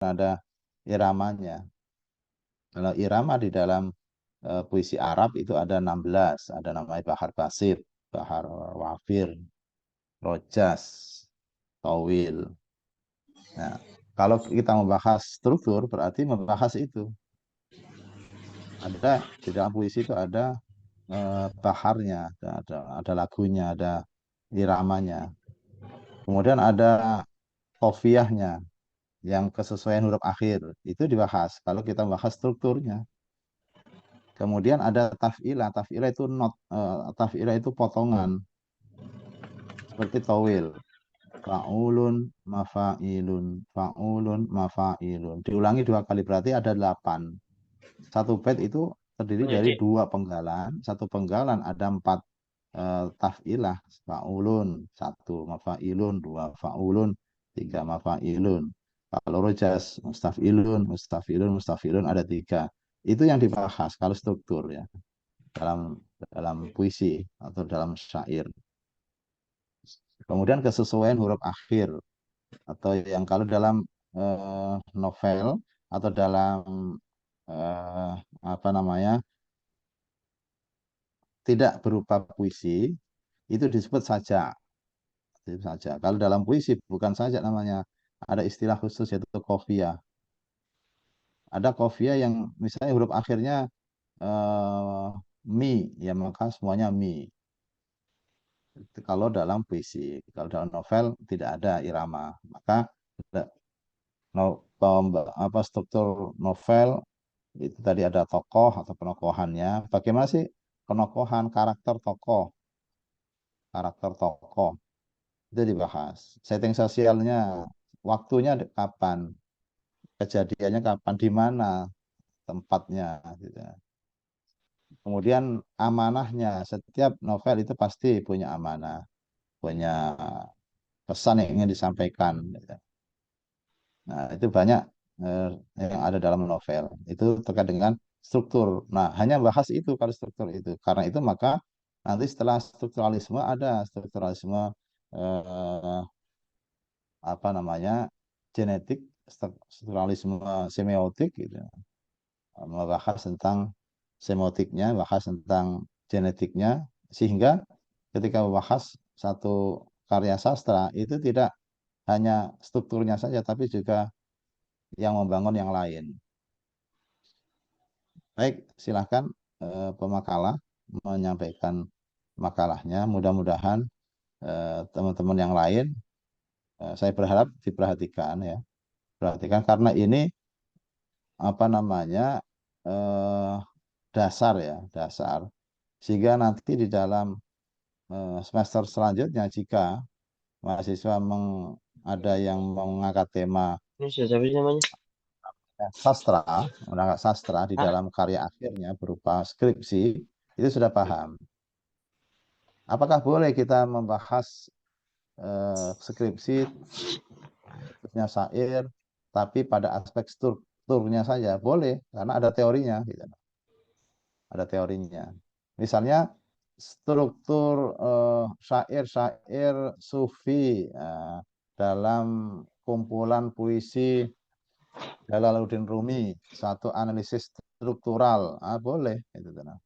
ada iramanya. Kalau irama di dalam puisi Arab itu ada 16, ada namanya Bahar Basit, Bahar Wafir, Rojas, Towil. Nah, kalau kita membahas struktur berarti membahas itu. Ada di dalam puisi itu ada baharnya, ada lagunya, ada iramanya. Kemudian ada kofiahnya yang kesesuaian huruf akhir itu dibahas kalau kita bahas strukturnya. Kemudian ada taf'ilah. Taf'ilah itu taf'ilah itu potongan seperti tawil. Fa'ulun mafa'ilun, fa'ulun mafa'ilun. Diulangi 2 kali berarti ada 8. Satu bait itu terdiri dari 2 penggalan. Satu penggalan ada 4 taf'ilah. Fa'ulun, 1 mafa'ilun, 2 fa'ulun, 3 mafa'ilun. Kalau rojas, mustaf'ilun, mustaf'ilun, mustaf'ilun ada 3. Itu yang dibahas kalau struktur ya dalam dalam puisi atau dalam syair. Kemudian kesesuaian huruf akhir atau yang kalau dalam novel atau dalam eh, apa namanya tidak berupa puisi itu disebut sajak. Disebut sajak. Kalau dalam puisi bukan sajak namanya, ada istilah khusus yaitu qafiyah. Ada qafiyah yang misalnya huruf akhirnya eh, mi, ya maka semuanya mi. Itu kalau dalam puisi, kalau dalam novel tidak ada irama, maka no, apa struktur novel itu tadi ada tokoh atau penokohannya. Bagaimana sih penokohan karakter tokoh itu dibahas. Setting sosialnya, waktunya kapan, kejadiannya kapan, di mana tempatnya, gitu. Kemudian amanahnya, setiap novel itu pasti punya amanah, punya pesan yang ingin disampaikan, gitu. Nah, itu banyak eh, yang ada dalam novel. Itu terkait dengan struktur. Nah, hanya bahas itu kalau struktur itu. Karena itu maka nanti setelah strukturalisme ada strukturalisme eh, apa namanya genetik, strukturalisme semiotik gitu. Membahas tentang semiotiknya, bahas tentang genetiknya, sehingga ketika membahas satu karya sastra itu tidak hanya strukturnya saja, tapi juga yang membangun yang lain. Baik, silahkan pemakalah menyampaikan makalahnya. Mudah-mudahan teman-teman yang lain, saya berharap diperhatikan ya. Perhatikan karena ini apa namanya eh, dasar ya, dasar. Sehingga nanti di dalam semester selanjutnya jika mahasiswa ada yang mengangkat tema Ini siapa sih namanya? sastra, mengangkat sastra di Ah, dalam karya akhirnya berupa skripsi, itu sudah paham. Apakah boleh kita membahas skripsi, khususnya syair, tapi pada aspek strukturnya saja? Boleh, karena ada teorinya. Gitu. Ada teorinya. Misalnya struktur syair-syair sufi dalam kumpulan puisi Jalaluddin Rumi, satu analisis struktural, boleh itu nah,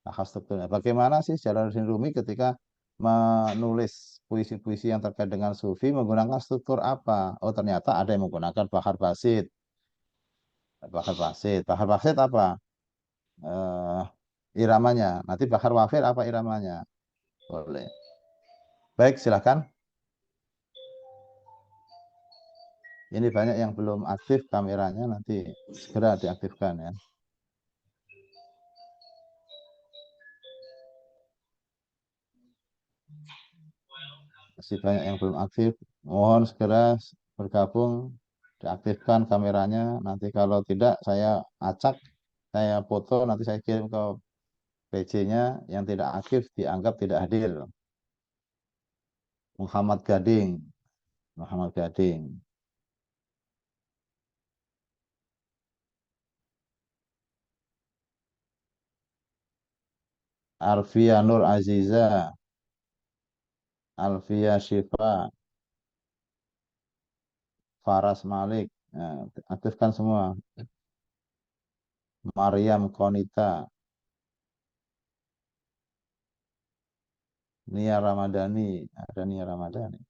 bahas strukturnya. Bagaimana sih Jalaluddin Rumi ketika menulis puisi-puisi yang terkait dengan sufi menggunakan struktur apa? Oh ternyata ada yang menggunakan bahar basit, bahar basit apa? Iramanya. Nanti bahar wafir apa iramanya? Boleh. Baik, silakan. Ini banyak yang belum aktif kameranya, nanti segera diaktifkan ya. Masih banyak yang belum aktif. Mohon segera bergabung, diaktifkan kameranya. Nanti kalau tidak, saya acak, saya foto, nanti saya kirim ke PC-nya. Yang tidak aktif dianggap tidak hadir. Muhammad Gading. Muhammad Gading. Arfia Nur Aziza. Alfia Syifa. Faras Malik. Nah, aktifkan semua. Mariam Konita, Nia Ramadhani, ada Nia Ramadhani.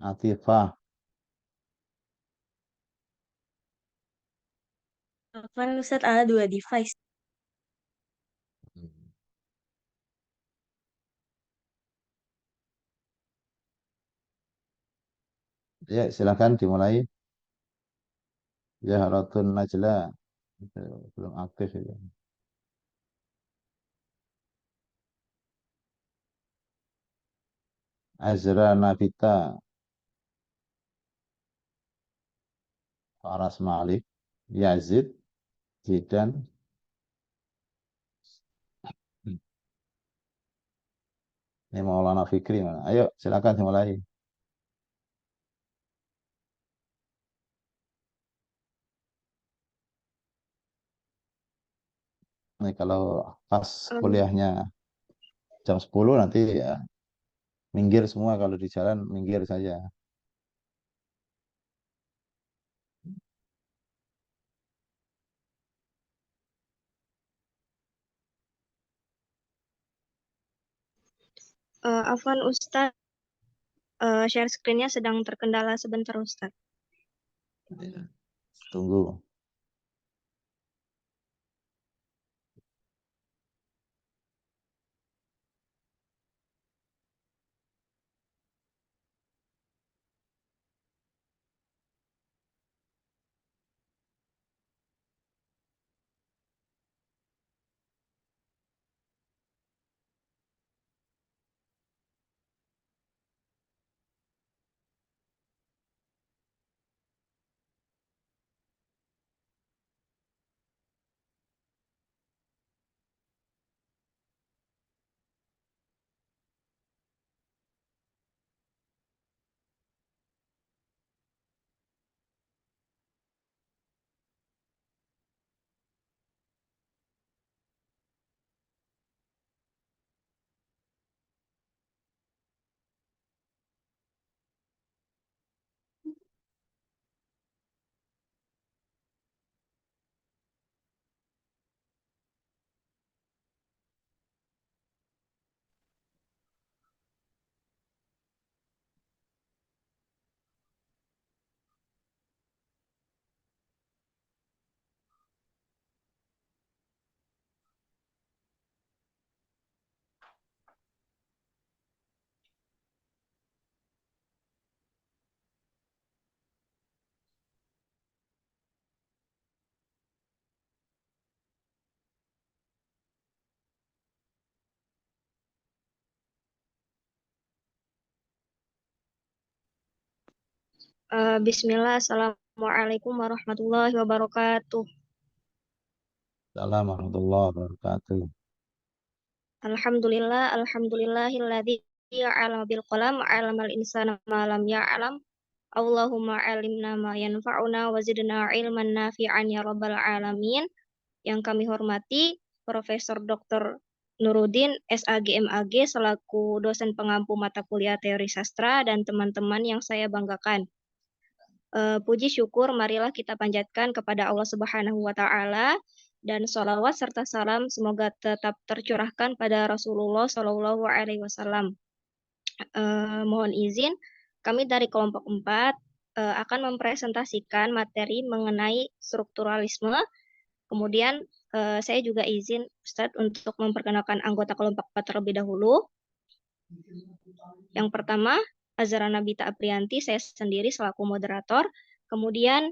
Atifah, Kan Ustadz ada 2 device. ya silakan dimulai. Jaharatun Najla, itu belum aktif itu. Azra Nabita, Faras Malik, Yazid, Zidan. Ini Maulana Fikri mana? Ayo silakan dimulai. Nih kalau pas kuliahnya jam 10 nanti ya minggir semua, kalau di jalan minggir saja. Afwan Ustadz, share screen-nya sedang terkendala sebentar Ustadz. Ya, tunggu. Bismillah, Assalamualaikum warahmatullahi wabarakatuh. Assalamualaikum warahmatullahi wabarakatuh. Alhamdulillah, alhamdulillahilladzi ya'lam bil qalam, 'alamal insana ma lam ya'lam. Allahumma 'allimna ma yanfa'una wa zidna ilman nafi'an ya rabbal alamin. Yang kami hormati Profesor Dr. Nuruddin SAGMAG selaku dosen pengampu mata kuliah teori sastra dan teman-teman yang saya banggakan. Puji syukur marilah kita panjatkan kepada Allah Subhanahu wa taala dan sholawat serta salam semoga tetap tercurahkan pada Rasulullah Shallallahu alaihi wasallam. Mohon izin kami dari kelompok 4 akan mempresentasikan materi mengenai strukturalisme. Kemudian saya juga izin Ustadz untuk memperkenalkan anggota kelompok 4 terlebih dahulu. Yang pertama, Azra Nabita Aprianti, saya sendiri selaku moderator. Kemudian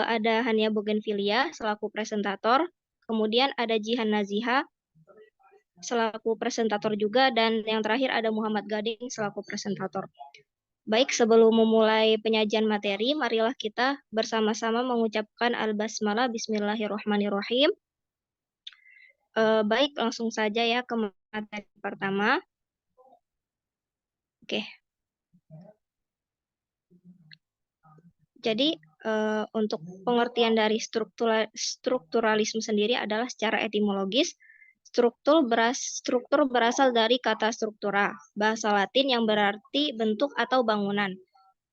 ada Hania Bougainvillea selaku presentator. Kemudian ada Jihan Naziha selaku presentator juga. Dan yang terakhir ada Muhammad Gading selaku presentator. Baik, sebelum memulai penyajian materi, marilah kita bersama-sama mengucapkan Al-Basmalah, Bismillahirrahmanirrahim. Baik, langsung saja ya ke materi pertama. Oke. Jadi untuk pengertian dari strukturalisme sendiri adalah secara etimologis, Struktur berasal dari kata struktura, bahasa Latin yang berarti bentuk atau bangunan.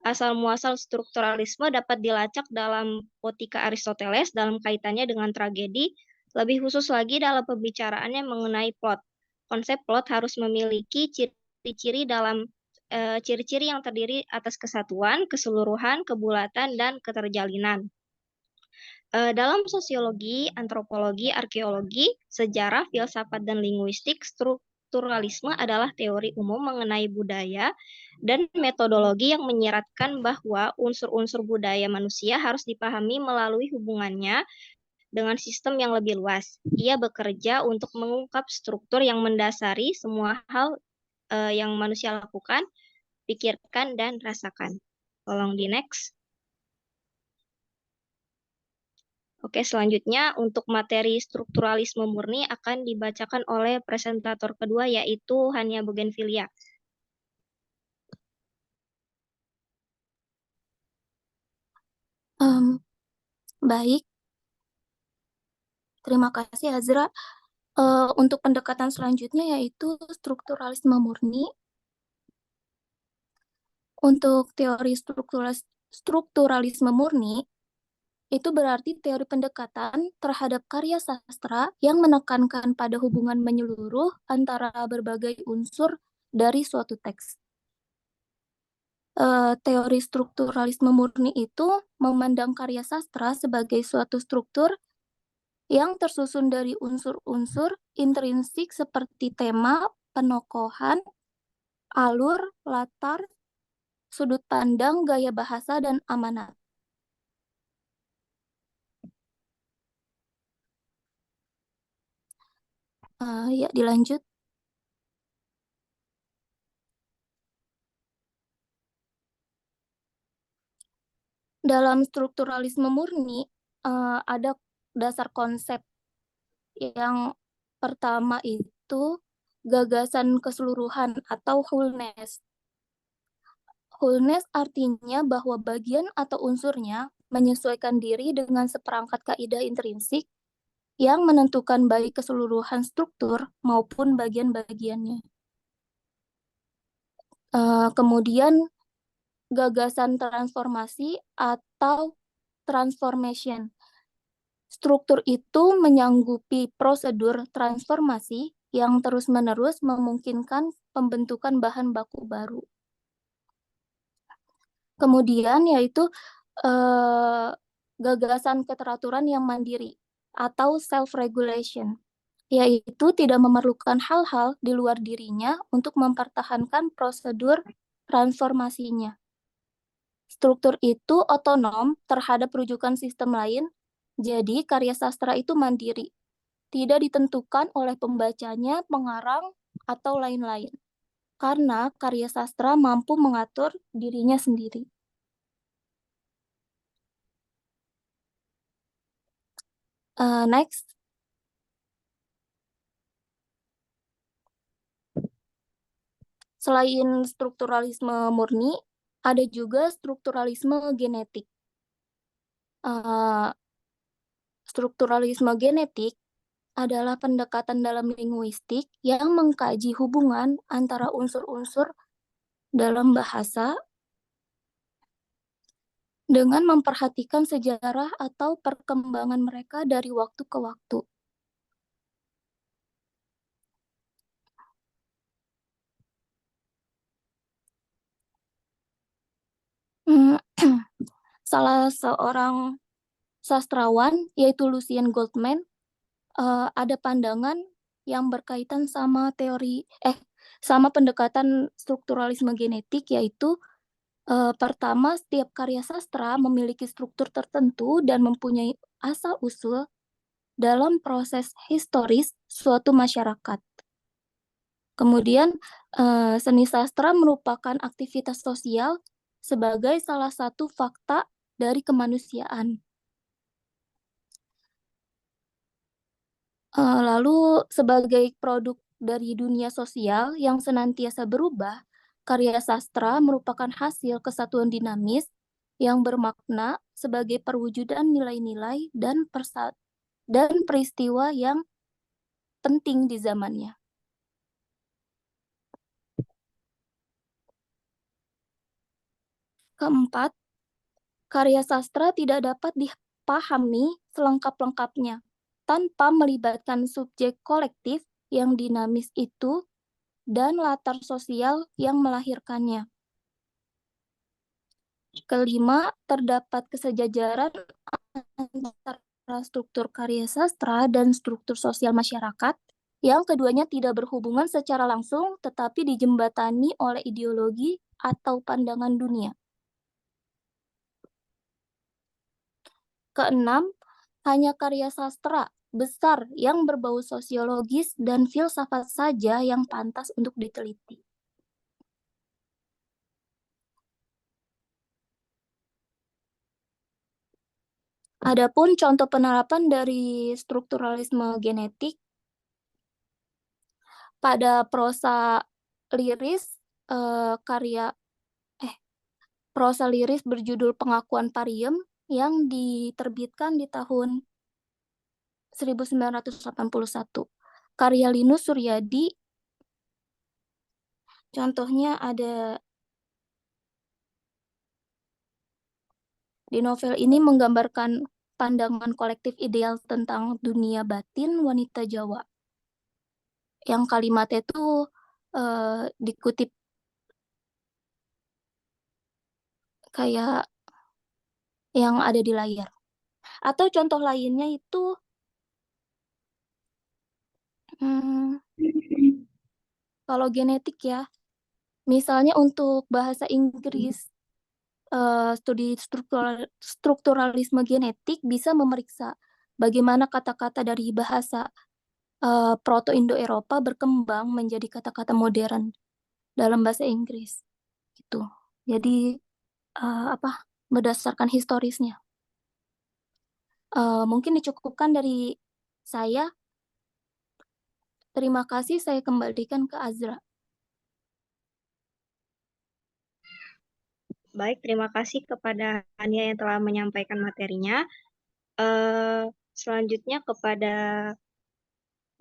Asal-muasal strukturalisme dapat dilacak dalam Potika Aristoteles dalam kaitannya dengan tragedi, lebih khusus lagi dalam pembicaraannya mengenai plot. Konsep plot harus memiliki ciri-ciri ciri-ciri yang terdiri atas kesatuan, keseluruhan, kebulatan, dan keterjalinan. Dalam sosiologi, antropologi, arkeologi, sejarah, filsafat, dan linguistik, strukturalisme adalah teori umum mengenai budaya dan metodologi yang menyiratkan bahwa unsur-unsur budaya manusia harus dipahami melalui hubungannya dengan sistem yang lebih luas. Ia bekerja untuk mengungkap struktur yang mendasari semua hal yang manusia lakukan, pikirkan, dan rasakan. Tolong di next. Oke, selanjutnya untuk materi strukturalisme murni akan dibacakan oleh presentator kedua yaitu Hania Bougainvillea. Baik, terima kasih Azra. Untuk pendekatan selanjutnya yaitu strukturalisme murni. Untuk teori strukturalisme murni, itu berarti teori pendekatan terhadap karya sastra yang menekankan pada hubungan menyeluruh antara berbagai unsur dari suatu teks. Teori strukturalisme murni itu memandang karya sastra sebagai suatu struktur yang tersusun dari unsur-unsur intrinsik seperti tema, penokohan, alur, latar, sudut pandang, gaya bahasa, dan amanat. Ya, dilanjut. Dalam strukturalisme murni, ada dasar konsep. Yang pertama itu gagasan keseluruhan atau wholeness. Wholeness artinya bahwa bagian atau unsurnya menyesuaikan diri dengan seperangkat kaidah intrinsik yang menentukan baik keseluruhan struktur maupun bagian-bagiannya. Kemudian gagasan transformasi atau transformation. Struktur itu menyanggupi prosedur transformasi yang terus-menerus memungkinkan pembentukan bahan baku baru. Kemudian yaitu gagasan keteraturan yang mandiri atau self-regulation, yaitu tidak memerlukan hal-hal di luar dirinya untuk mempertahankan prosedur transformasinya. Struktur itu otonom terhadap rujukan sistem lain, jadi karya sastra itu mandiri, tidak ditentukan oleh pembacanya, pengarang, atau lain-lain, karena karya sastra mampu mengatur dirinya sendiri. Next. Selain strukturalisme murni, ada juga strukturalisme genetik. Strukturalisme genetik adalah pendekatan dalam linguistik yang mengkaji hubungan antara unsur-unsur dalam bahasa dengan memperhatikan sejarah atau perkembangan mereka dari waktu ke waktu. Salah seorang sastrawan, yaitu Lucien Goldman, ada pandangan yang berkaitan sama sama pendekatan strukturalisme genetik, yaitu pertama, setiap karya sastra memiliki struktur tertentu dan mempunyai asal-usul dalam proses historis suatu masyarakat. Kemudian, seni sastra merupakan aktivitas sosial sebagai salah satu fakta dari kemanusiaan. Lalu, sebagai produk dari dunia sosial yang senantiasa berubah, karya sastra merupakan hasil kesatuan dinamis yang bermakna sebagai perwujudan nilai-nilai dan peristiwa yang penting di zamannya. Keempat, karya sastra tidak dapat dipahami selengkap-lengkapnya tanpa melibatkan subjek kolektif yang dinamis itu dan latar sosial yang melahirkannya. Kelima, terdapat kesejajaran antara struktur karya sastra dan struktur sosial masyarakat yang keduanya tidak berhubungan secara langsung tetapi dijembatani oleh ideologi atau pandangan dunia. Keenam, hanya karya sastra besar yang berbau sosiologis dan filsafat saja yang pantas untuk diteliti. Adapun contoh penerapan dari strukturalisme genetik pada prosa liris prosa liris berjudul Pengakuan Pariem yang diterbitkan di tahun 1981. Karya Linus Suryadi, contohnya ada di novel ini menggambarkan pandangan kolektif ideal tentang dunia batin wanita Jawa. Yang kalimatnya itu dikutip kayak yang ada di layar. Atau contoh lainnya itu kalau genetik ya, misalnya untuk bahasa Inggris, studi strukturalisme genetik bisa memeriksa bagaimana kata-kata dari bahasa Proto-Indo-Eropa berkembang menjadi kata-kata modern dalam bahasa Inggris. Gitu. Jadi berdasarkan historisnya. Mungkin dicukupkan dari saya. Terima kasih, saya kembalikan ke Azra. Baik, terima kasih kepada Ania yang telah menyampaikan materinya. Selanjutnya kepada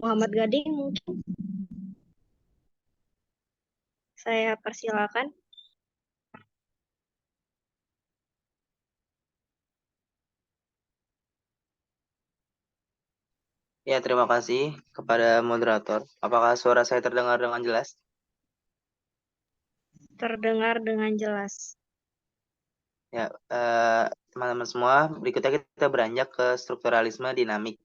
Muhammad Gading mungkin saya persilakan. Ya, terima kasih kepada moderator. Apakah suara saya terdengar dengan jelas? Terdengar dengan jelas. Ya, teman-teman semua, berikutnya kita beranjak ke strukturalisme dinamik.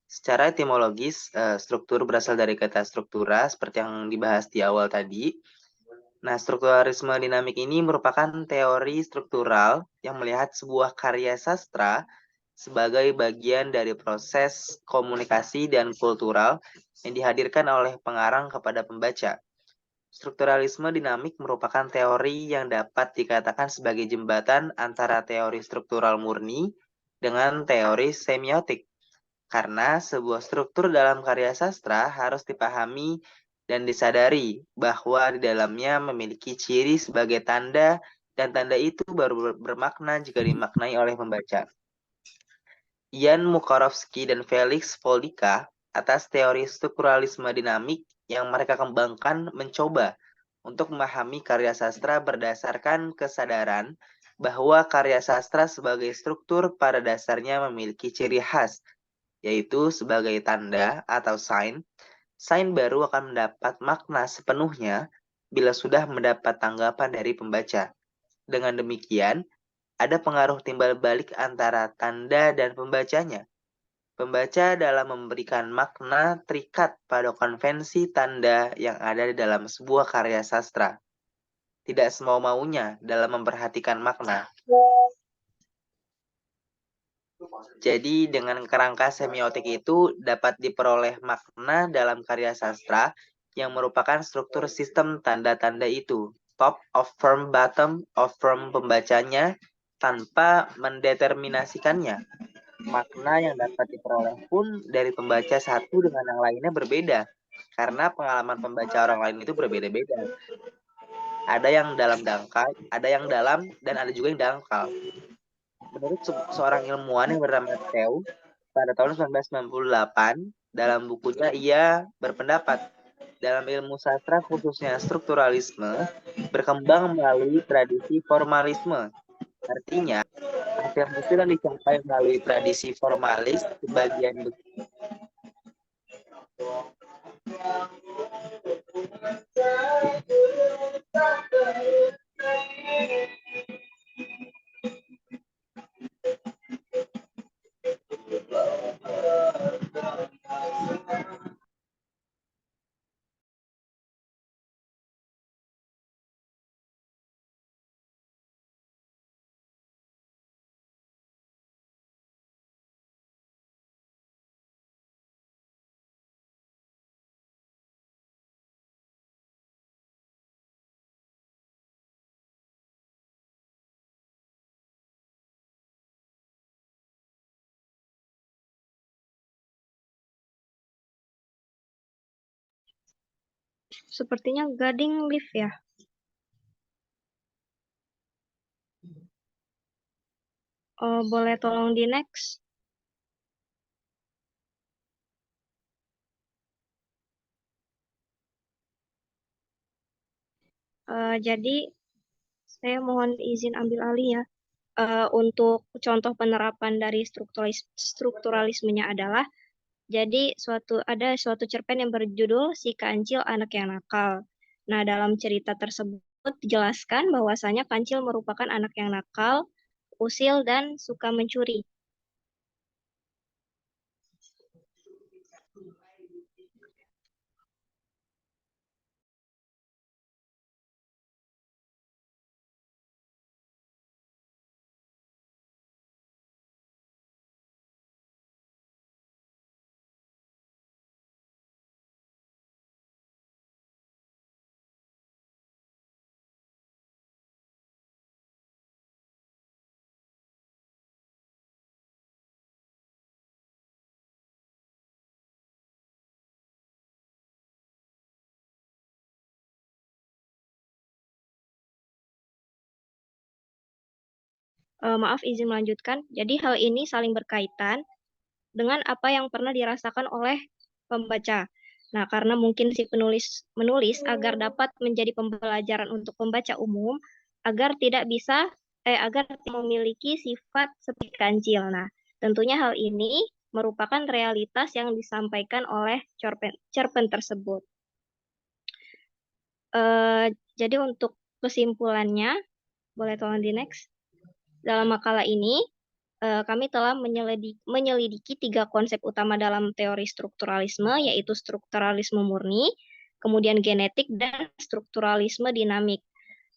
Secara etimologis, struktur berasal dari kata struktura, seperti yang dibahas di awal tadi. Nah, strukturalisme dinamik ini merupakan teori struktural yang melihat sebuah karya sastra sebagai bagian dari proses komunikasi dan kultural yang dihadirkan oleh pengarang kepada pembaca. Strukturalisme dinamik merupakan teori yang dapat dikatakan sebagai jembatan antara teori struktural murni dengan teori semiotik. Karena sebuah struktur dalam karya sastra harus dipahami dan disadari bahwa di dalamnya memiliki ciri sebagai tanda dan tanda itu baru bermakna jika dimaknai oleh pembaca. Jan Mukarovsky dan Felix Voldica atas teori strukturalisme dinamik yang mereka kembangkan mencoba untuk memahami karya sastra berdasarkan kesadaran bahwa karya sastra sebagai struktur pada dasarnya memiliki ciri khas, yaitu sebagai tanda atau sign. Sign baru akan mendapat makna sepenuhnya bila sudah mendapat tanggapan dari pembaca. Dengan demikian, ada pengaruh timbal balik antara tanda dan pembacanya. Pembaca dalam memberikan makna terikat pada konvensi tanda yang ada di dalam sebuah karya sastra. Tidak semau-maunya dalam memperhatikan makna. Jadi dengan kerangka semiotik itu dapat diperoleh makna dalam karya sastra yang merupakan struktur sistem tanda-tanda itu. Top of form, bottom of form pembacanya tanpa mendeterminasikannya. Makna yang dapat diperoleh pun dari pembaca satu dengan yang lainnya berbeda. Karena pengalaman pembaca orang lain itu berbeda-beda. Ada yang dalam dangkal, ada yang dalam, dan ada juga yang dangkal. Menurut seorang ilmuwan yang bernama Theo, pada tahun 1998, Dalam bukunya ia berpendapat, dalam ilmu sastra khususnya strukturalisme berkembang melalui tradisi formalisme. Artinya, hasil-hasil yang dicapai melalui tradisi formalis sebagian Sepertinya Gading lift ya. Boleh tolong di next. Jadi saya mohon izin ambil alih ya. Untuk contoh penerapan dari strukturalismenya adalah, jadi ada suatu cerpen yang berjudul Si Kancil Anak yang Nakal. Nah, dalam cerita tersebut dijelaskan bahwasanya Kancil merupakan anak yang nakal, usil, dan suka mencuri. Maaf, izin melanjutkan. Jadi hal ini saling berkaitan dengan apa yang pernah dirasakan oleh pembaca. Nah, karena mungkin si penulis menulis agar dapat menjadi pembelajaran untuk pembaca umum, agar tidak memiliki sifat seperti kancil. Nah, tentunya hal ini merupakan realitas yang disampaikan oleh cerpen tersebut. Jadi untuk kesimpulannya, boleh tolong di next. Dalam makalah ini, kami telah menyelidiki 3 konsep utama dalam teori strukturalisme, yaitu strukturalisme murni, kemudian genetik, dan strukturalisme dinamik.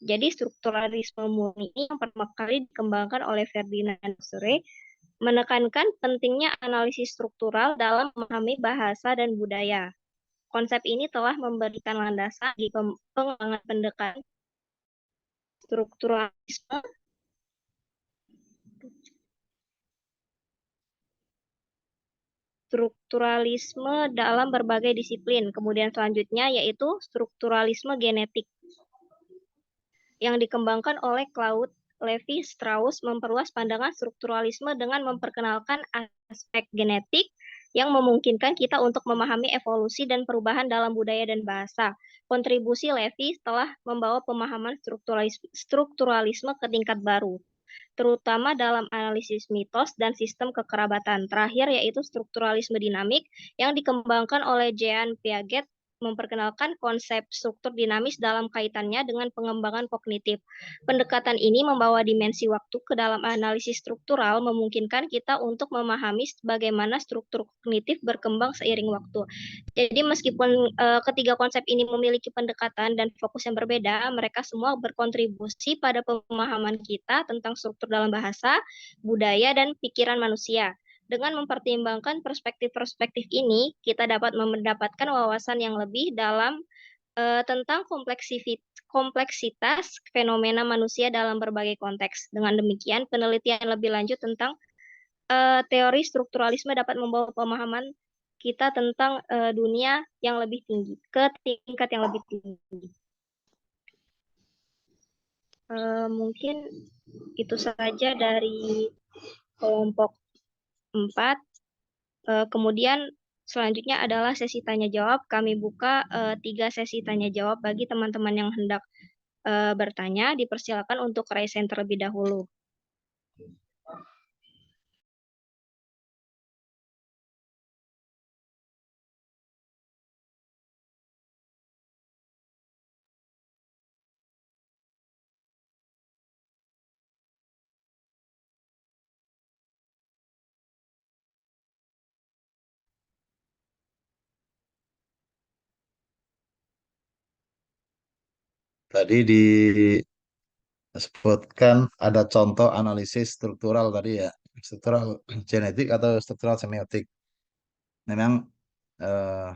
Jadi strukturalisme murni ini yang pertama kali dikembangkan oleh Ferdinand Saussure, menekankan pentingnya analisis struktural dalam memahami bahasa dan budaya. Konsep ini telah memberikan landasan di pengembangan pendekatan strukturalisme dalam berbagai disiplin. Kemudian selanjutnya yaitu strukturalisme genetik yang dikembangkan oleh Claude Lévi-Strauss, memperluas pandangan strukturalisme dengan memperkenalkan aspek genetik yang memungkinkan kita untuk memahami evolusi dan perubahan dalam budaya dan bahasa. Kontribusi Lévi telah membawa pemahaman strukturalisme ke tingkat baru, terutama dalam analisis mitos dan sistem kekerabatan. Terakhir yaitu strukturalisme dinamik yang dikembangkan oleh Jean Piaget, memperkenalkan konsep struktur dinamis dalam kaitannya dengan pengembangan kognitif. Pendekatan ini membawa dimensi waktu ke dalam analisis struktural, memungkinkan kita untuk memahami bagaimana struktur kognitif berkembang seiring waktu. Jadi meskipun ketiga konsep ini memiliki pendekatan dan fokus yang berbeda, mereka semua berkontribusi pada pemahaman kita tentang struktur dalam bahasa, budaya, dan pikiran manusia. Dengan mempertimbangkan perspektif-perspektif ini, kita dapat mendapatkan wawasan yang lebih dalam tentang kompleksitas fenomena manusia dalam berbagai konteks. Dengan demikian, penelitian lebih lanjut tentang teori strukturalisme dapat membawa pemahaman kita tentang dunia yang lebih tinggi, ke tingkat yang lebih tinggi. Mungkin itu saja dari kelompok 4. Kemudian Selanjutnya adalah sesi tanya jawab. Kami buka 3 sesi tanya jawab bagi teman-teman yang hendak bertanya. Dipersilakan untuk raise hand terlebih dahulu. Tadi disebutkan ada contoh analisis struktural tadi ya, struktural genetik atau struktural semiotik. Memang eh,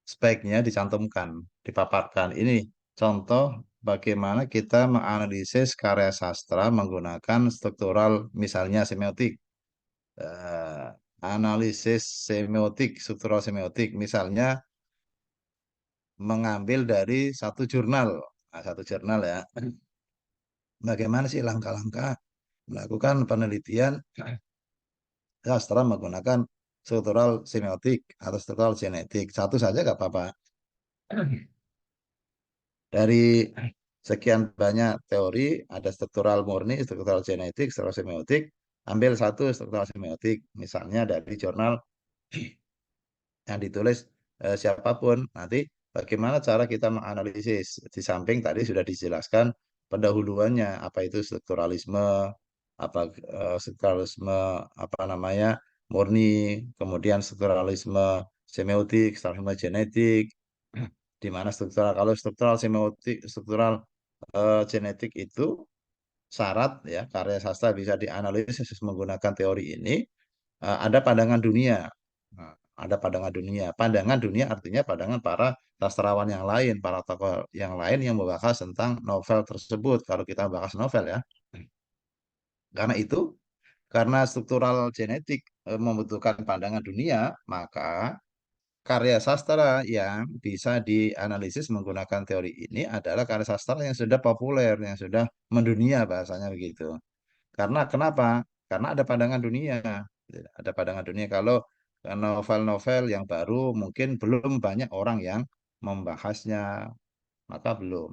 speknya dicantumkan, dipaparkan. Ini contoh bagaimana kita menganalisis karya sastra menggunakan struktural, misalnya semiotik. Eh, Analisis semiotik, struktural semiotik, misalnya mengambil dari satu jurnal. Nah, satu jurnal ya. Bagaimana sih langkah-langkah melakukan penelitian sastra menggunakan struktural semiotik atau struktural genetik. Satu saja nggak apa-apa. Dari sekian banyak teori, ada struktural murni, struktural genetik, struktural semiotik. Ambil satu struktural semiotik, misalnya dari jurnal yang ditulis siapapun. Nanti bagaimana cara kita menganalisis. Di samping tadi sudah dijelaskan pendahuluannya, apa itu strukturalisme, apa strukturalisme apa namanya murni, kemudian strukturalisme semiotik, strukturalisme genetik, di mana struktural kalau struktural semiotik, struktural genetik itu syarat ya karya sastra bisa dianalisis menggunakan teori ini ada pandangan dunia. Nah, ada pandangan dunia. Pandangan dunia artinya pandangan para sastrawan yang lain, para tokoh yang lain yang membahas tentang novel tersebut. Kalau kita bahas novel ya. Karena itu, karena struktural genetik membutuhkan pandangan dunia, maka karya sastra yang bisa dianalisis menggunakan teori ini adalah karya sastra yang sudah populer, yang sudah mendunia bahasanya begitu. Karena kenapa? Karena ada pandangan dunia. Ada pandangan dunia. Kalau novel-novel yang baru mungkin belum banyak orang yang membahasnya, maka belum.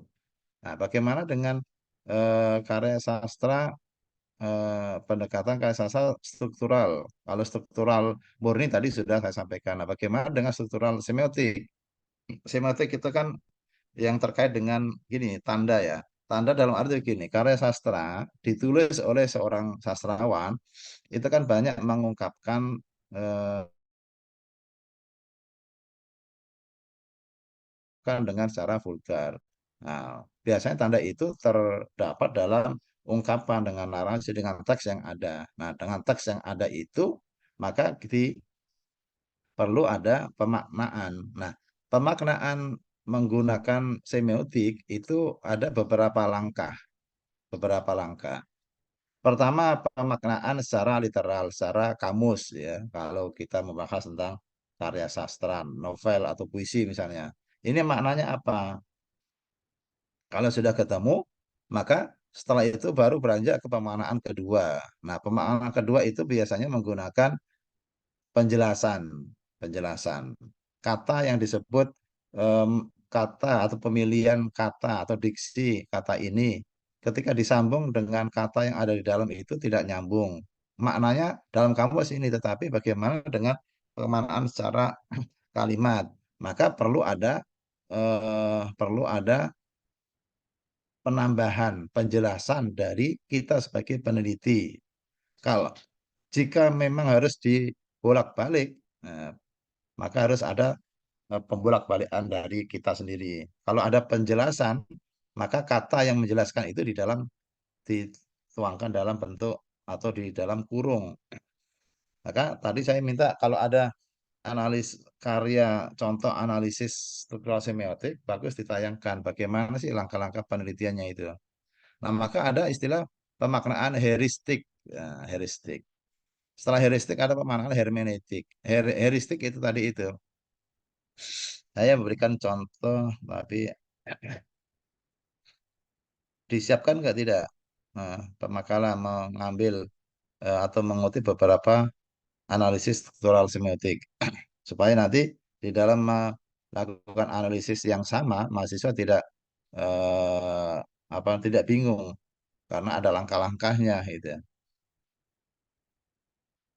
Nah, bagaimana dengan karya sastra, pendekatan karya sastra struktural? Kalau struktural murni tadi sudah saya sampaikan. Nah, bagaimana dengan struktural semiotik? Semiotik itu kan yang terkait dengan gini, tanda ya. Tanda dalam arti gini, karya sastra ditulis oleh seorang sastrawan itu kan banyak mengungkapkan kan dengan secara vulgar. Nah, biasanya tanda itu terdapat dalam ungkapan dengan narasi dengan teks yang ada. Nah, dengan teks yang ada itu maka perlu ada pemaknaan. Nah, pemaknaan menggunakan semiotik itu ada beberapa langkah, beberapa langkah. Pertama, pemaknaan secara literal, secara kamus ya. Kalau kita membahas tentang karya sastra, novel atau puisi misalnya. Ini maknanya apa? Kalau sudah ketemu, maka setelah itu baru beranjak ke pemaknaan kedua. Nah, pemaknaan kedua itu biasanya menggunakan penjelasan, penjelasan kata yang disebut kata atau pemilihan kata atau diksi kata ini ketika disambung dengan kata yang ada di dalam itu tidak nyambung. Maknanya dalam kamus ini, tetapi bagaimana dengan pemaknaan secara kalimat? Maka perlu ada penambahan penjelasan dari kita sebagai peneliti. Kalau jika memang harus dibolak-balik, maka harus ada pembolak-balikan dari kita sendiri. Kalau ada penjelasan, maka kata yang menjelaskan itu di dalam dituangkan dalam bentuk atau di dalam kurung. Maka tadi saya minta kalau ada analis karya contoh analisis struktural semiotik bagus ditayangkan bagaimana sih langkah-langkah penelitiannya itu. Nah, maka ada istilah pemaknaan heuristik. Ya, heuristik. Setelah heuristik ada pemaknaan hermeneutik. Heuristik itu tadi itu. Saya memberikan contoh, tapi disiapkan nggak tidak? Nah, Pak Makala mengambil atau mengutip beberapa analisis struktural semiotik. Supaya nanti di dalam melakukan analisis yang sama, mahasiswa tidak bingung karena ada langkah-langkahnya gitu ya.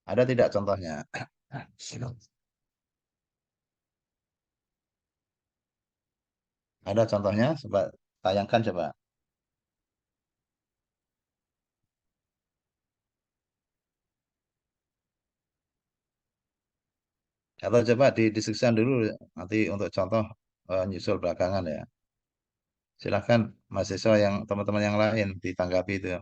Ada tidak contohnya? Ada contohnya? Coba tayangkan coba. Atau coba didiskusikan dulu nanti untuk contoh nyusul belakangan ya. Silahkan mahasiswa yang teman-teman yang lain ditanggapi itu.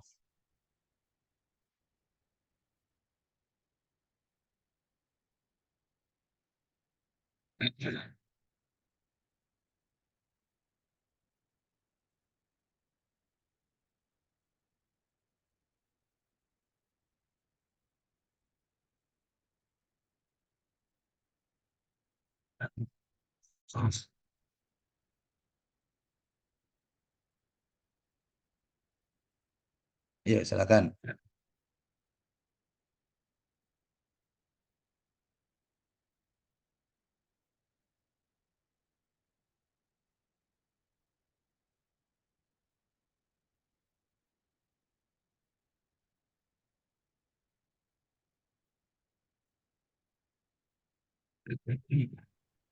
Iya, silakan.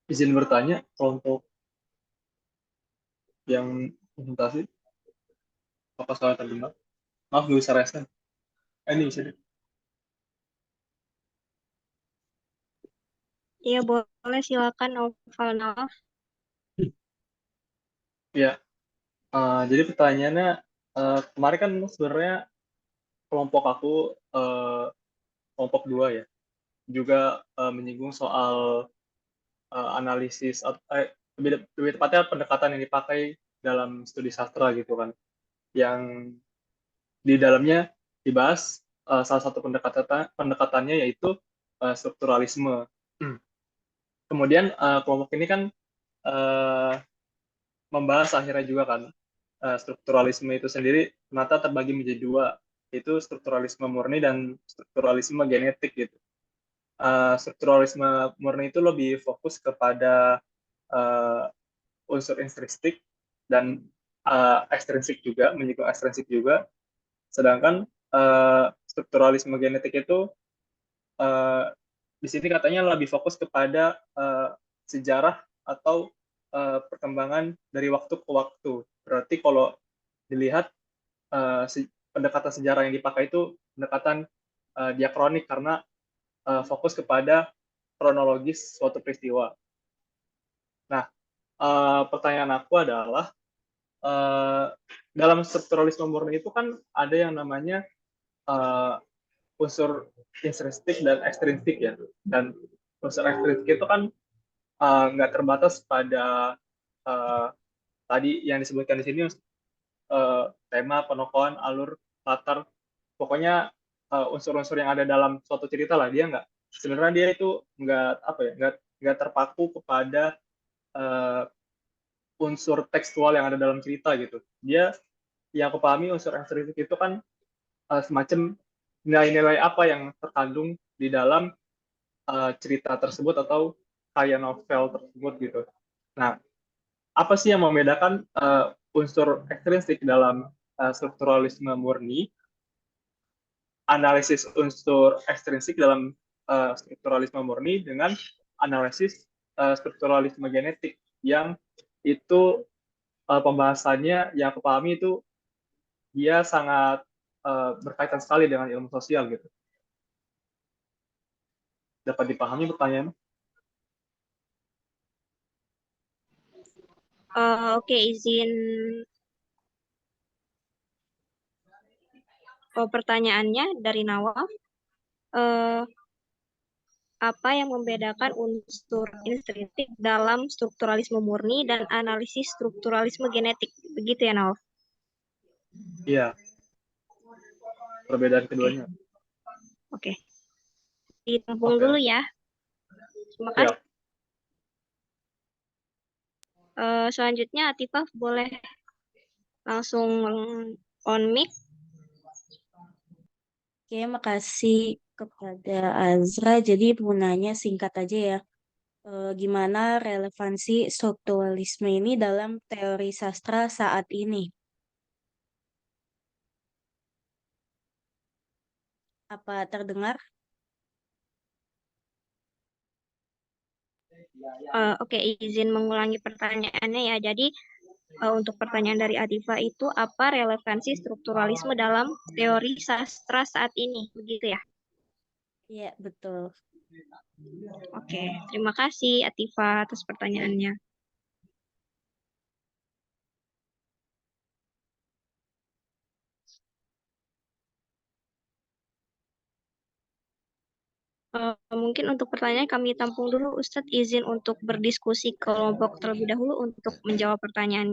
Izin bertanya, kelompok yang presentasi, apa salah terdengar? Maaf, nggak bisa resen. Ini bisa deh. Iya, boleh silakan Naufal Nawaf. Ya, jadi pertanyaannya, kemarin kan sebenarnya kelompok aku kelompok 2 ya, juga menyinggung soal analisis, lebih tepatnya pendekatan yang dipakai dalam studi sastra gitu kan, yang di dalamnya dibahas salah satu pendekatannya yaitu strukturalisme. Kemudian kelompok ini kan uh, membahas akhirnya juga kan strukturalisme itu sendiri ternyata terbagi menjadi dua, yaitu strukturalisme murni dan strukturalisme genetik gitu. Strukturalisme murni itu lebih fokus kepada unsur intrinsik dan ekstrinsik juga, menyinggung ekstrinsik juga. Sedangkan strukturalisme genetik itu di sini katanya lebih fokus kepada sejarah atau perkembangan dari waktu ke waktu. Berarti kalau dilihat pendekatan sejarah yang dipakai itu pendekatan diakronik karena fokus kepada kronologis suatu peristiwa. Nah, pertanyaan aku adalah dalam strukturalisme murni itu kan ada yang namanya unsur intrinsik dan ekstrinsik ya. Dan unsur ekstrinsik itu kan nggak terbatas pada tadi yang disebutkan di sini tema, penokohan, alur, latar, pokoknya unsur-unsur yang ada dalam suatu cerita lah. Dia nggak, sebenarnya dia itu nggak terpaku kepada unsur tekstual yang ada dalam cerita gitu. Dia, yang aku pahami unsur ekstrinsik itu kan semacam nilai-nilai apa yang terkandung di dalam cerita tersebut atau karya novel tersebut gitu. Nah, apa sih yang membedakan unsur ekstrinsik dalam strukturalisme murni, analisis unsur ekstrinsik dalam strukturalisme murni dengan analisis strukturalisme genetik yang itu pembahasannya yang aku pahami itu dia sangat berkaitan sekali dengan ilmu sosial gitu. Dapat dipahami pertanyaan? Oke, izin pertanyaannya dari Nawaf. Apa yang membedakan unsur intrinsik dalam strukturalisme murni dan analisis strukturalisme genetik? Begitu ya, Nawaf? Iya, perbedaan keduanya. Oke. Ditampung dulu ya. Terima kasih. Selanjutnya Atifah boleh langsung on mic. Oke, makasih kepada Azra. Jadi mau nanya singkat aja ya. Gimana relevansi strukturalisme ini dalam teori sastra saat ini? Apa terdengar? Oke, izin mengulangi pertanyaannya ya. Jadi untuk pertanyaan dari Adifa itu apa relevansi strukturalisme dalam teori sastra saat ini? Begitu ya? Iya, betul. Oke, terima kasih Atifa atas pertanyaannya. Mungkin untuk pertanyaan kami tampung dulu, Ustadz izin untuk berdiskusi kelompok terlebih dahulu untuk menjawab pertanyaan.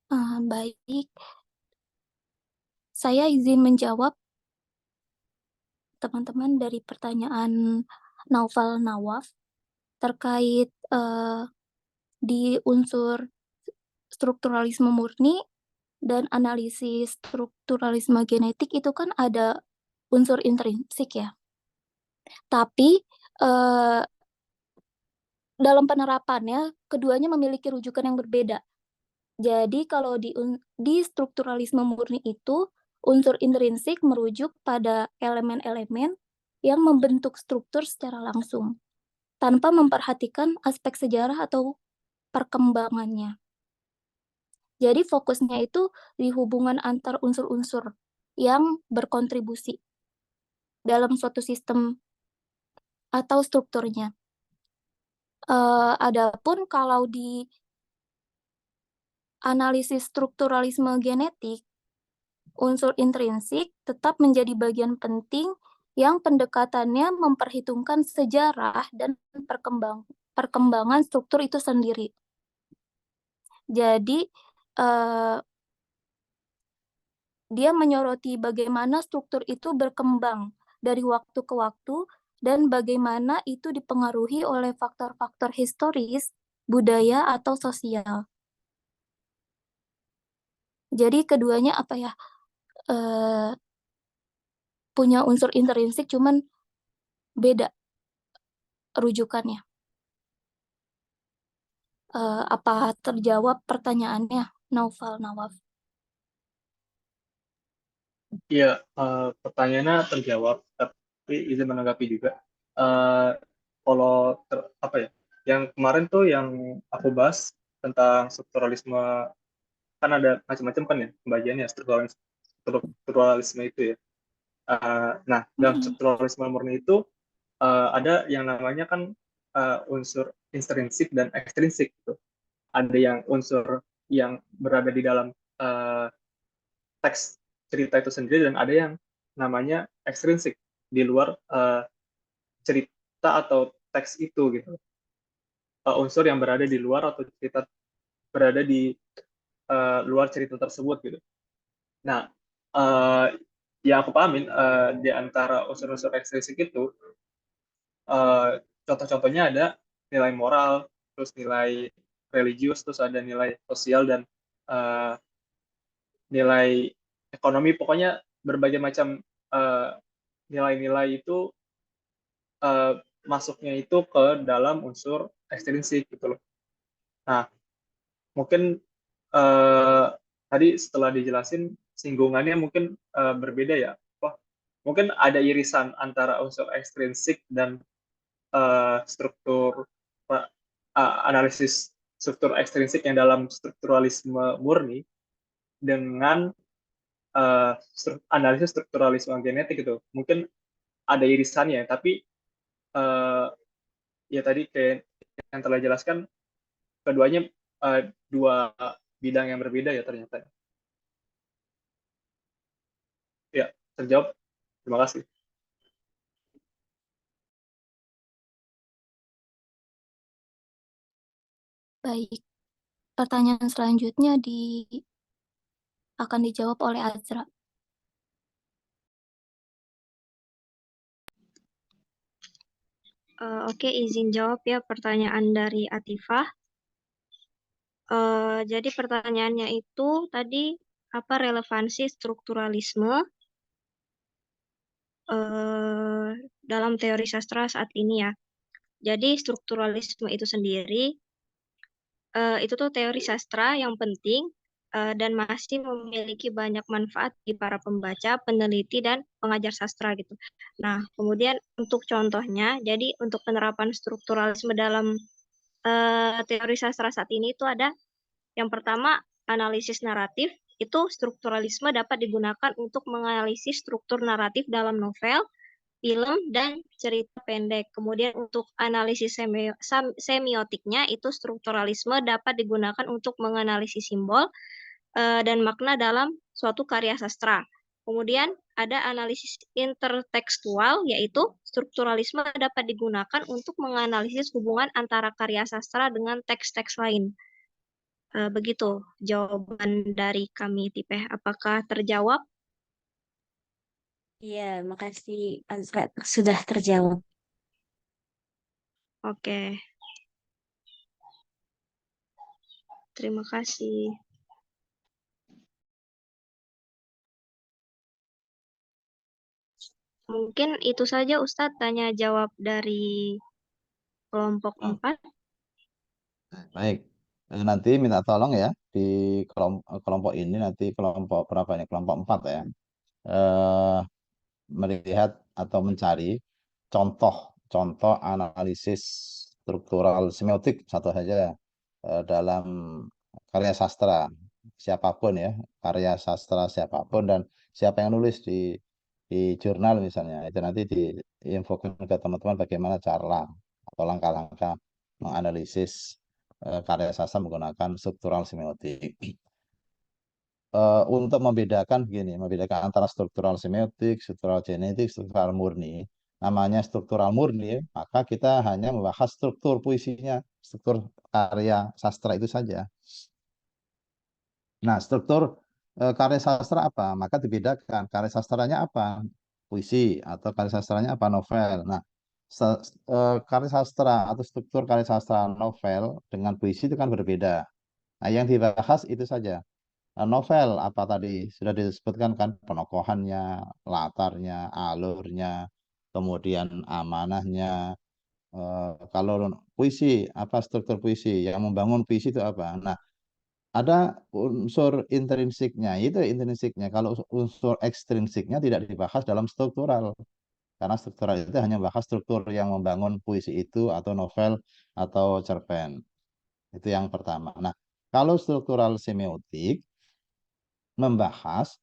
Baik, saya izin menjawab teman-teman dari pertanyaan Naufal Nawaf terkait di unsur strukturalisme murni dan analisis strukturalisme genetik itu kan ada unsur intrinsik ya. Tapi dalam penerapannya keduanya memiliki rujukan yang berbeda. Jadi kalau di strukturalisme murni itu unsur intrinsik merujuk pada elemen-elemen yang membentuk struktur secara langsung tanpa memperhatikan aspek sejarah atau perkembangannya. Jadi fokusnya itu di hubungan antar unsur-unsur yang berkontribusi dalam suatu sistem atau strukturnya. Adapun kalau di analisis strukturalisme genetik, unsur intrinsik tetap menjadi bagian penting yang pendekatannya memperhitungkan sejarah dan perkembangan struktur itu sendiri. Jadi, dia menyoroti bagaimana struktur itu berkembang dari waktu ke waktu dan bagaimana itu dipengaruhi oleh faktor-faktor historis, budaya, atau sosial. Jadi keduanya punya unsur intrinsik cuman beda rujukannya. Apa terjawab pertanyaannya, Naufal Nawaf? Iya, pertanyaannya terjawab, tapi izin menanggapi juga. Kalau yang kemarin tuh yang aku bahas tentang strukturalisme, kan ada macam-macam kan ya pembagiannya strukturalisme itu ya. Nah, dalam strukturalisme murni itu ada yang namanya kan unsur intrinsik dan ekstrinsik gitu. Ada yang unsur yang berada di dalam teks cerita itu sendiri dan ada yang namanya ekstrinsik di luar cerita atau teks itu gitu. Unsur yang berada di luar atau cerita berada di luar cerita tersebut gitu. Nah, yang aku pahamin di antara unsur-unsur ekstrinsik itu contoh-contohnya ada nilai moral, terus nilai religius, terus ada nilai sosial dan nilai ekonomi, pokoknya berbagai macam nilai-nilai itu masuknya itu ke dalam unsur ekstrinsik gitu loh. Nah, mungkin tadi setelah dijelasin singgungannya mungkin berbeda ya. Wah, mungkin ada irisan antara unsur ekstrinsik dan struktur analisis struktur ekstrinsik yang dalam strukturalisme murni dengan analisis strukturalisme genetik itu mungkin ada irisannya, tapi ya tadi kayak yang telah jelaskan keduanya dua bidang yang berbeda ya ternyata. Ya, terjawab. Terima kasih. Baik, pertanyaan selanjutnya akan dijawab oleh Azra. Oke, izin jawab ya pertanyaan dari Atifah. Jadi pertanyaannya itu tadi apa relevansi strukturalisme dalam teori sastra saat ini ya. Jadi strukturalisme itu sendiri itu tuh teori sastra yang penting dan masih memiliki banyak manfaat di para pembaca, peneliti, dan pengajar sastra gitu. Nah, kemudian untuk contohnya, jadi untuk penerapan strukturalisme dalam teori sastra saat ini itu ada yang pertama analisis naratif. Itu strukturalisme dapat digunakan untuk menganalisis struktur naratif dalam novel, film, dan cerita pendek. Kemudian untuk analisis semiotiknya, itu strukturalisme dapat digunakan untuk menganalisis simbol dan makna dalam suatu karya sastra. Kemudian ada analisis intertekstual, yaitu strukturalisme dapat digunakan untuk menganalisis hubungan antara karya sastra dengan teks-teks lain. Begitu jawaban dari kami Tipeh. Apakah terjawab? Iya, makasih Azra sudah terjawab. Oke, terima kasih. Mungkin itu saja Ustadz tanya jawab dari kelompok 4. Baik. Nanti minta tolong ya di kelompok ini, nanti kelompok berapa ini? Kelompok 4 ya. Eh, Melihat atau mencari contoh analisis struktural semiotik satu saja dalam karya sastra siapapun ya, karya sastra siapapun, dan siapa yang nulis di jurnal misalnya, itu nanti diinfokan ke teman-teman bagaimana cara atau langkah-langkah menganalisis karya sastra menggunakan struktural semiotik. Untuk membedakan antara struktural semiotik, struktural genetik, struktural murni. Namanya struktural murni, maka kita hanya membahas struktur puisinya, struktur karya sastra itu saja. Nah, struktur karya sastra apa? Maka dibedakan. Karya sastranya apa? Puisi, atau karya sastranya apa? Novel. Nah, karya sastra atau struktur karya sastra novel dengan puisi itu kan berbeda. Nah, yang dibahas itu saja. Novel apa tadi sudah disebutkan kan, penokohannya, latarnya, alurnya, kemudian amanahnya. Kalau puisi, apa struktur puisi, yang membangun puisi itu apa? Nah, ada unsur intrinsiknya, itu intrinsiknya. Kalau unsur ekstrinsiknya tidak dibahas dalam struktural, karena struktural itu hanya bahas struktur yang membangun puisi itu atau novel atau cerpen. Itu yang pertama. Nah, kalau struktural semiotik membahas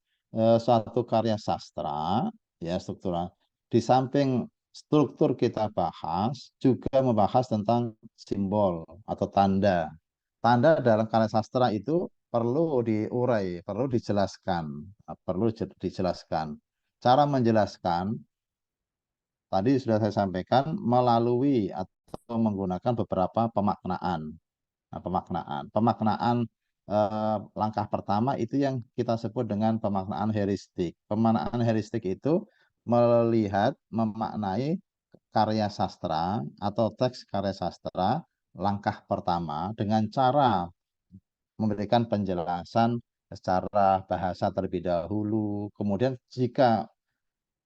suatu karya sastra ya struktural. Di samping struktur kita bahas juga membahas tentang simbol atau tanda. Tanda dalam karya sastra itu perlu diurai, perlu dijelaskan, dijelaskan. Cara menjelaskan tadi sudah saya sampaikan melalui atau menggunakan beberapa pemaknaan. Nah, pemaknaan langkah pertama itu yang kita sebut dengan pemaknaan heuristik. Pemaknaan heuristik itu melihat, memaknai karya sastra atau teks karya sastra langkah pertama dengan cara memberikan penjelasan secara bahasa terlebih dahulu. Kemudian jika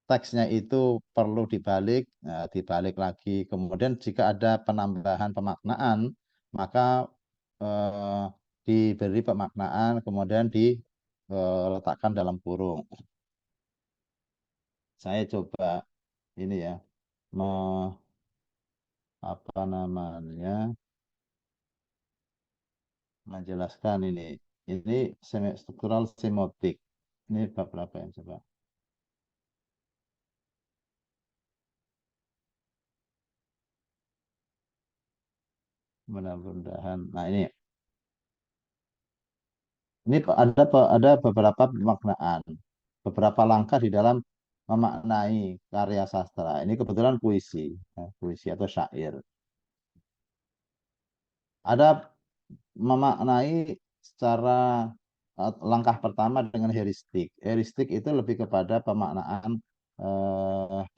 teksnya itu perlu dibalik, dibalik lagi. Kemudian jika ada penambahan pemaknaan, maka eh, diberi pemaknaan, kemudian diletakkan dalam kurung. Saya coba ini ya, apa namanya, menjelaskan ini. Ini struktural semiotik. Ini bab berapa yang coba? Mudah-mudahan. Nah ini ada beberapa pemaknaan, beberapa langkah di dalam memaknai karya sastra. Ini kebetulan puisi, ya, puisi atau syair. Ada memaknai secara langkah pertama dengan heuristik. Heuristik itu lebih kepada pemaknaan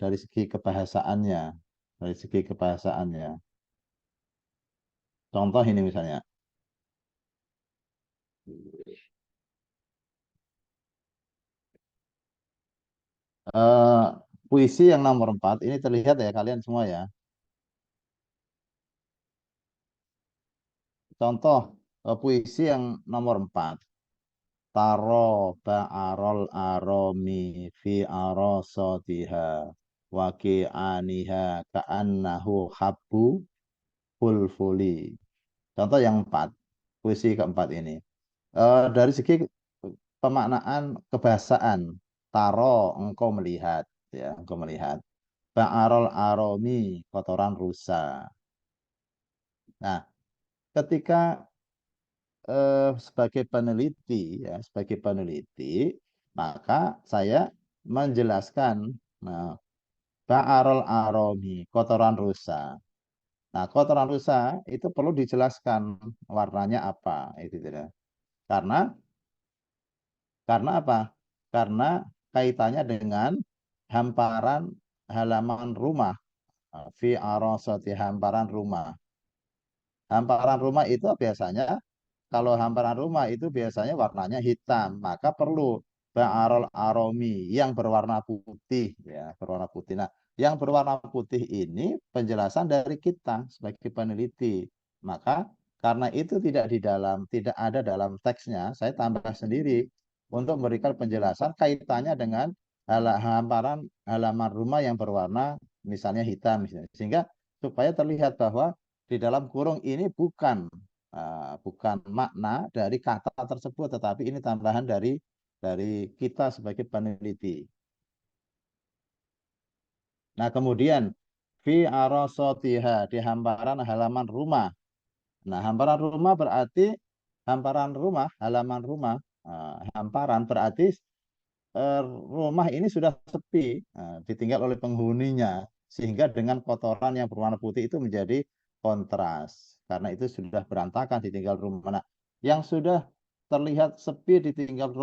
dari segi kebahasaannya, dari segi kebahasaannya. Contoh ini misalnya. Eh, Puisi yang nomor 4 ini terlihat ya kalian semua ya. Contoh puisi yang nomor 4. Taro ba'arol aromi fi arosotiha waki aniha ka'annahu habbu fulfuli. Contoh yang 4. Puisi keempat ini. Dari segi pemaknaan kebahasaan. Taro, engkau melihat. Ya, engkau melihat. Ba'arol aromi, kotoran rusa. Nah, ketika sebagai peneliti, maka saya menjelaskan, nah, ba'arol aromi, kotoran rusa. Nah, kotoran rusa itu perlu dijelaskan warnanya apa, itu tidak. Karena apa? Karena kaitannya dengan hamparan halaman rumah, fi arasati hamparan rumah. Hamparan rumah itu biasanya, kalau hamparan rumah itu biasanya warnanya hitam, maka perlu ba'arol aromi yang berwarna putih, ya, berwarna putih. Nah, yang berwarna putih ini penjelasan dari kita sebagai peneliti. Maka karena itu tidak ada dalam teksnya, saya tambah sendiri untuk memberikan penjelasan kaitannya dengan hamparan halaman rumah yang berwarna misalnya hitam, misalnya. Sehingga supaya terlihat bahwa di dalam kurung ini bukan makna dari kata tersebut, tetapi ini tambahan dari kita sebagai peneliti. Nah, kemudian fi arosotiha, di hamparan halaman rumah. Nah, hamparan rumah berarti hamparan rumah, halaman rumah, hamparan berarti rumah ini sudah sepi, ditinggal oleh penghuninya, sehingga dengan kotoran yang berwarna putih itu menjadi kontras, karena itu sudah berantakan ditinggal rumah. Nah, yang sudah terlihat sepi ditinggal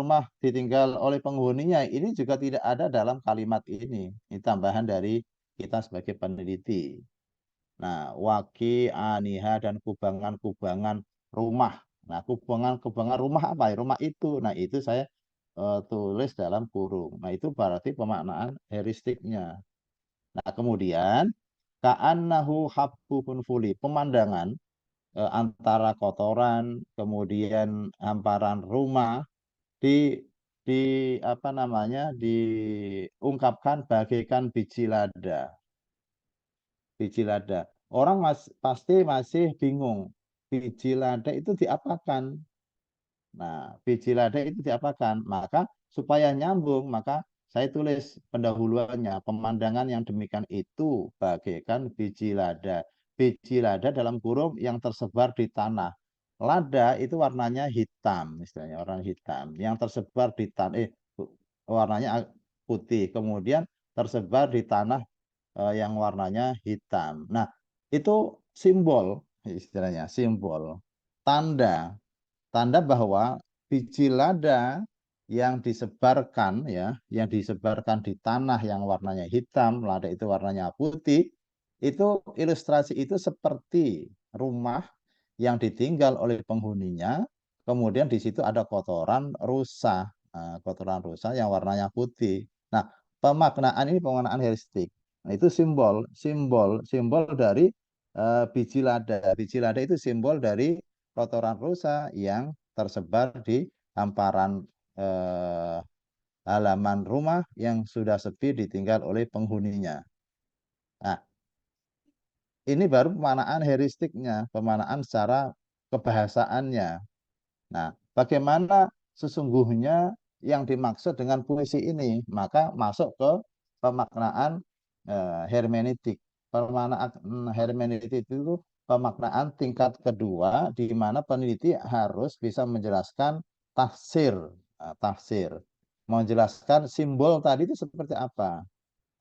oleh penghuninya, ini juga tidak ada dalam kalimat ini. Ini tambahan dari kita sebagai peneliti. Nah, waki, aniha, dan kubangan-kubangan rumah. Nah, kubangan-kubangan rumah apa? Rumah itu. Nah, itu saya tulis dalam kurung. Nah, itu berarti pemaknaan heuristiknya. Nah, kemudian ka'annahu habbu fuli, pemandangan antara kotoran, kemudian hamparan rumah di apa namanya, diungkapkan bagaikan biji lada. Biji lada. Orang pasti masih bingung. Biji lada itu diapakan? Nah, biji lada itu diapakan? Maka supaya nyambung, maka saya tulis pendahuluannya. Pemandangan yang demikian itu bagaikan biji lada. Biji lada dalam kurung yang tersebar di tanah. Lada itu warnanya hitam, istilahnya warna hitam. Yang tersebar di tanah, warnanya putih. Kemudian tersebar di tanah yang warnanya hitam. Nah, itu simbol, istilahnya simbol, tanda, tanda bahwa biji lada yang disebarkan di tanah yang warnanya hitam, lada itu warnanya putih, itu ilustrasi itu seperti rumah yang ditinggal oleh penghuninya, kemudian di situ ada kotoran rusa yang warnanya putih. Nah, pemaknaan ini pemaknaan heuristik. Nah, itu simbol dari biji lada. Biji lada itu simbol dari kotoran rusa yang tersebar di hamparan halaman rumah yang sudah sepi ditinggal oleh penghuninya. Nah, ini baru pemaknaan heuristiknya, pemaknaan secara kebahasaannya. Nah, bagaimana sesungguhnya yang dimaksud dengan puisi ini? Maka masuk ke pemaknaan hermeneutik. Pemaknaan hermeneutik itu pemaknaan tingkat kedua, di mana peneliti harus bisa menjelaskan tafsir. Tafsir. Menjelaskan simbol tadi itu seperti apa.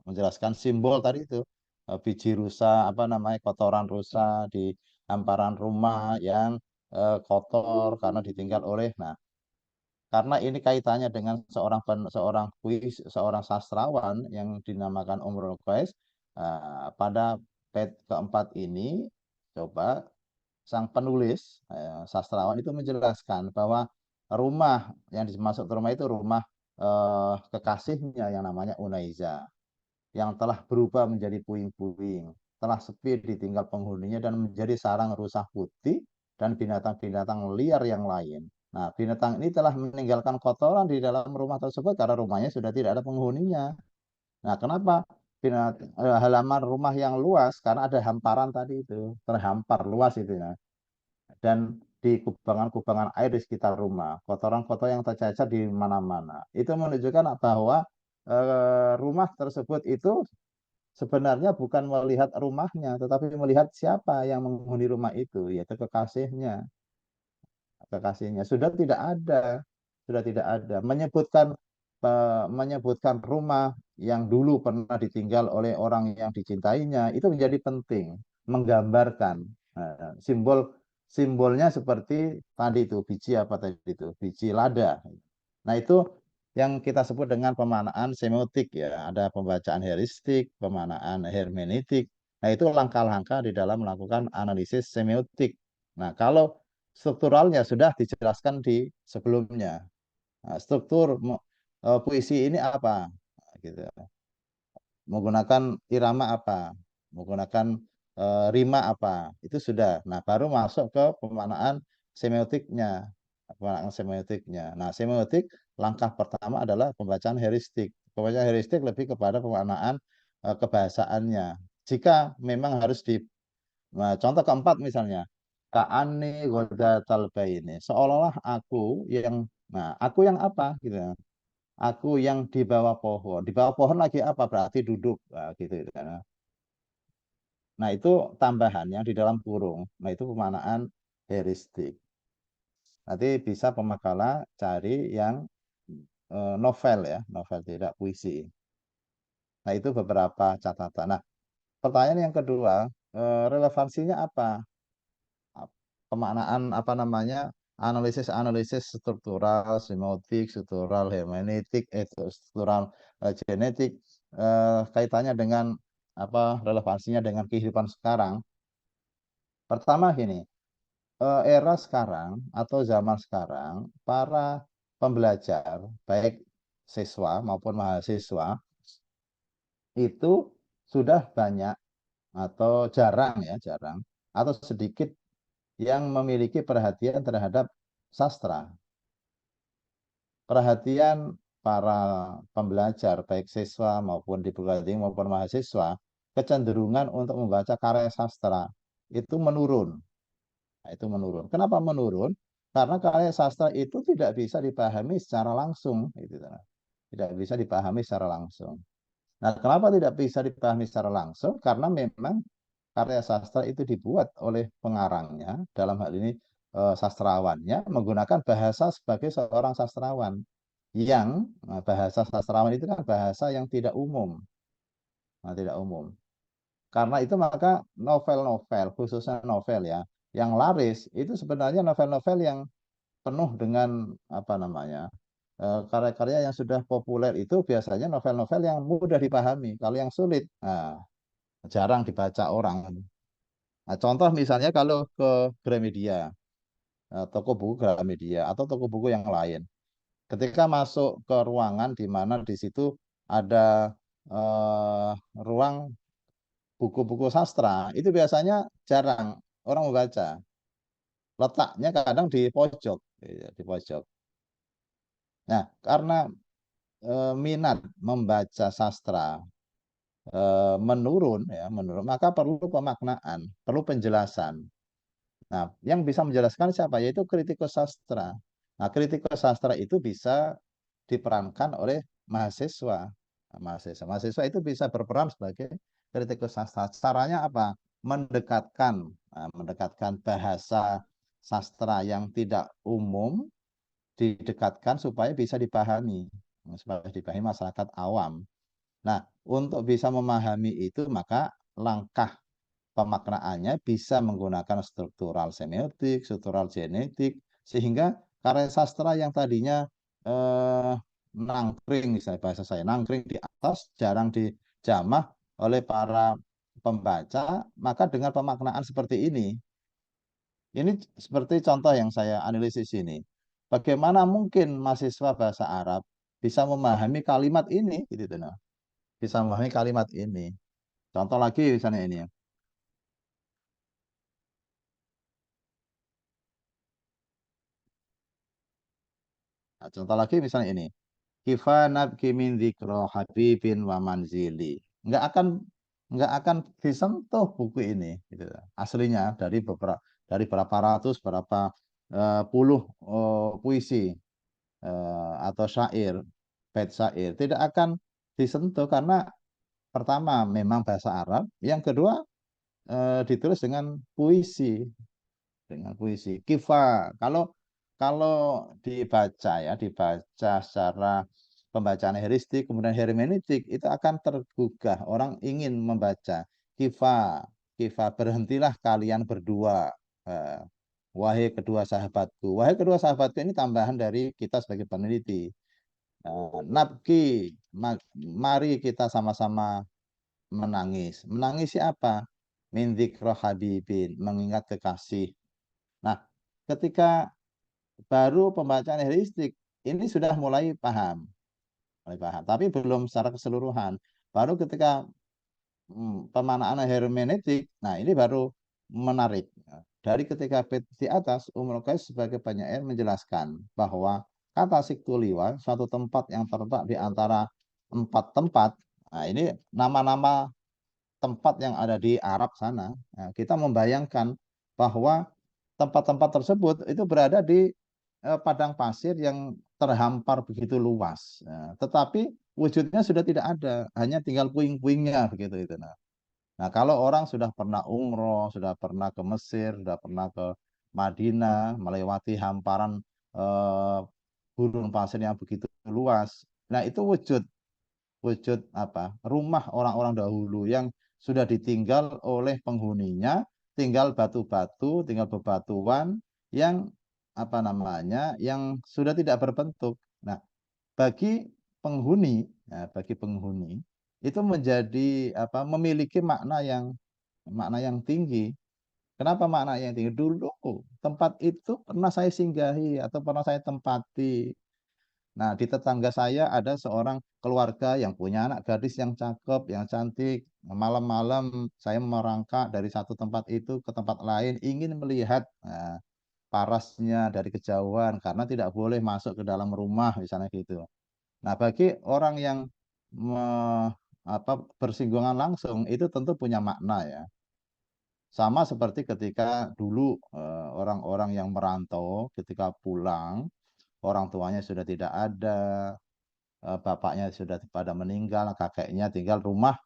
Menjelaskan simbol tadi itu. Biji rusa, apa namanya, kotoran rusa di hamparan rumah yang kotor karena ditinggal oleh. Nah, karena ini kaitannya dengan seorang sastrawan yang dinamakan Imrul Qais, pada bait keempat ini coba sang penulis sastrawan itu menjelaskan bahwa rumah yang dimaksud rumah itu rumah kekasihnya yang namanya Unaiza, yang telah berubah menjadi puing-puing, telah sepi ditinggal penghuninya dan menjadi sarang rusa putih dan binatang-binatang liar yang lain. Nah, binatang ini telah meninggalkan kotoran di dalam rumah tersebut karena rumahnya sudah tidak ada penghuninya. Nah, kenapa halaman rumah yang luas? Karena ada hamparan tadi itu, terhampar luas itu ya. Dan di kubangan-kubangan air di sekitar rumah, kotoran-kotoran yang tercecer di mana-mana. Itu menunjukkan bahwa rumah tersebut itu sebenarnya bukan melihat rumahnya, tetapi melihat siapa yang menghuni rumah itu, yaitu kekasihnya. Kekasihnya sudah tidak ada. Menyebutkan rumah yang dulu pernah ditinggal oleh orang yang dicintainya itu menjadi penting. menggambarkan. Nah, simbolnya seperti tadi itu biji apa tadi itu biji lada. Nah itu yang kita sebut dengan pemaknaan semiotik ya. Ada pembacaan heuristik, pemaknaan hermeneutik. Nah itu langkah-langkah di dalam melakukan analisis semiotik. Nah kalau strukturalnya sudah dijelaskan di sebelumnya. Nah, struktur puisi ini apa? Gitu. Menggunakan irama apa, menggunakan rima apa, itu sudah. Nah, baru masuk ke pemaknaan semiotiknya. Pemaknaan semiotiknya. Nah, semiotik langkah pertama adalah pembacaan heuristik. Pembacaan heuristik lebih kepada pemaknaan kebahasaannya. Jika memang harus contoh keempat misalnya, ka'ani ghodatal baini. Seolah-olah aku yang, nah, aku yang apa gitu. Aku yang di bawah pohon. Di bawah pohon lagi apa? Berarti duduk. Nah, gitu. Nah, itu tambahan yang di dalam kurung. Nah, itu pemaknaan heuristik. Nanti bisa pemakala cari yang novel ya, novel tidak puisi. Nah, itu beberapa catatan. Nah, pertanyaan yang kedua, relevansinya apa? Pemaknaan apa namanya? Analisis struktural, semiotik, struktural hermeneutik, struktural genetik, kaitannya dengan apa relevansinya dengan kehidupan sekarang. Pertama gini, era sekarang atau zaman sekarang, para pembelajar, baik siswa maupun mahasiswa, itu sudah banyak atau jarang ya, jarang, atau sedikit yang memiliki perhatian terhadap sastra. Perhatian para pembelajar, baik siswa maupun di perguruan tinggi maupun mahasiswa, kecenderungan untuk membaca karya sastra itu menurun. Nah, itu menurun. Kenapa menurun? Karena karya sastra itu tidak bisa dipahami secara langsung. Gitu. Tidak bisa dipahami secara langsung. Nah, kenapa tidak bisa dipahami secara langsung? Karena memang karya sastra itu dibuat oleh pengarangnya, dalam hal ini sastrawannya, menggunakan bahasa sebagai seorang sastrawan. Yang bahasa sastrawan itu kan bahasa yang tidak umum. Nah, tidak umum. Karena itu maka novel-novel, khususnya novel ya, yang laris itu sebenarnya novel-novel yang penuh dengan apa namanya karya-karya yang sudah populer itu biasanya novel-novel yang mudah dipahami. Kalau yang sulit, nah, jarang dibaca orang. Nah, contoh misalnya kalau ke Gramedia, toko buku Gramedia atau toko buku yang lain, ketika masuk ke ruangan di mana di situ ada ruang buku-buku sastra, itu biasanya jarang orang membaca. Letaknya kadang di pojok, di pojok. Nah, karena minat membaca sastra menurun ya, menurun, maka perlu pemaknaan, perlu penjelasan. Nah, yang bisa menjelaskan siapa? Yaitu kritikus sastra. Nah, kritikus sastra itu bisa diperankan oleh mahasiswa. Nah, mahasiswa itu bisa berperan sebagai kritikus sastra. Caranya apa? Mendekatkan bahasa sastra yang tidak umum, didekatkan supaya bisa dipahami, supaya dipahami masyarakat awam. Nah, untuk bisa memahami itu, maka langkah pemaknaannya bisa menggunakan struktural semiotik, struktural genetik, sehingga karya sastra yang tadinya nangkring, misalnya bahasa saya, nangkring di atas, jarang dijamah oleh para pembaca, maka dengan pemaknaan seperti ini seperti contoh yang saya analisis ini. Bagaimana mungkin mahasiswa bahasa Arab bisa memahami kalimat ini, gitu, nah. Bisa memahami kalimat ini. Contoh lagi misalnya ini ya. Nah, contoh lagi misalnya ini. Kifa nabki min dzikra habibin wa manzili. Nggak akan disentuh buku ini gitu. Aslinya dari berapa ratus berapa puluh puisi atau syair, bait syair tidak akan disentuh karena pertama memang bahasa Arab, yang kedua ditulis dengan puisi. Kifa, kalau dibaca secara pembacaan heuristik, kemudian hermeneutik, itu akan tergugah, orang ingin membaca. Kifa, kifa, berhentilah kalian berdua. Wahai kedua sahabatku. Wahai kedua sahabatku ini tambahan dari kita sebagai peneliti. Nabki, mari kita sama-sama menangis. Menangis siapa? Min dzikra habibin, mengingat kekasih. Nah, ketika baru pembacaan heuristik, ini sudah mulai paham. Tapi belum secara keseluruhan. Baru ketika pemanaan hermeneutik, nah ini baru menarik. Dari ketika di atas, Qais sebagai penyair menjelaskan bahwa kata siktuliwa, suatu tempat yang terletak di antara 4 tempat. Nah, ini nama-nama tempat yang ada di Arab sana. Nah, kita membayangkan bahwa tempat-tempat tersebut itu berada di padang pasir yang terhampar begitu luas. Nah, tetapi wujudnya sudah tidak ada, hanya tinggal puing-puingnya begitu itu. Nah, kalau orang sudah pernah umroh, sudah pernah ke Mesir, sudah pernah ke Madinah, melewati hamparan gurun pasir yang begitu luas. Nah, itu wujud apa? Rumah orang-orang dahulu yang sudah ditinggal oleh penghuninya, tinggal batu-batu, tinggal bebatuan yang apa namanya, yang sudah tidak berbentuk. Nah, bagi bagi penghuni itu menjadi apa? Memiliki makna yang tinggi. Kenapa makna yang tinggi? Dulu tempat itu pernah saya singgahi atau pernah saya tempati. Nah, di tetangga saya ada seorang keluarga yang punya anak gadis yang cakep, yang cantik. Malam-malam saya merangkak dari satu tempat itu ke tempat lain, ingin melihat parasnya dari kejauhan karena tidak boleh masuk ke dalam rumah, misalnya gitu. Nah, bagi orang yang bersinggungan langsung itu tentu punya makna ya. Sama seperti ketika dulu orang-orang yang merantau ketika pulang, orang tuanya sudah tidak ada, bapaknya sudah pada meninggal, kakeknya tinggal rumah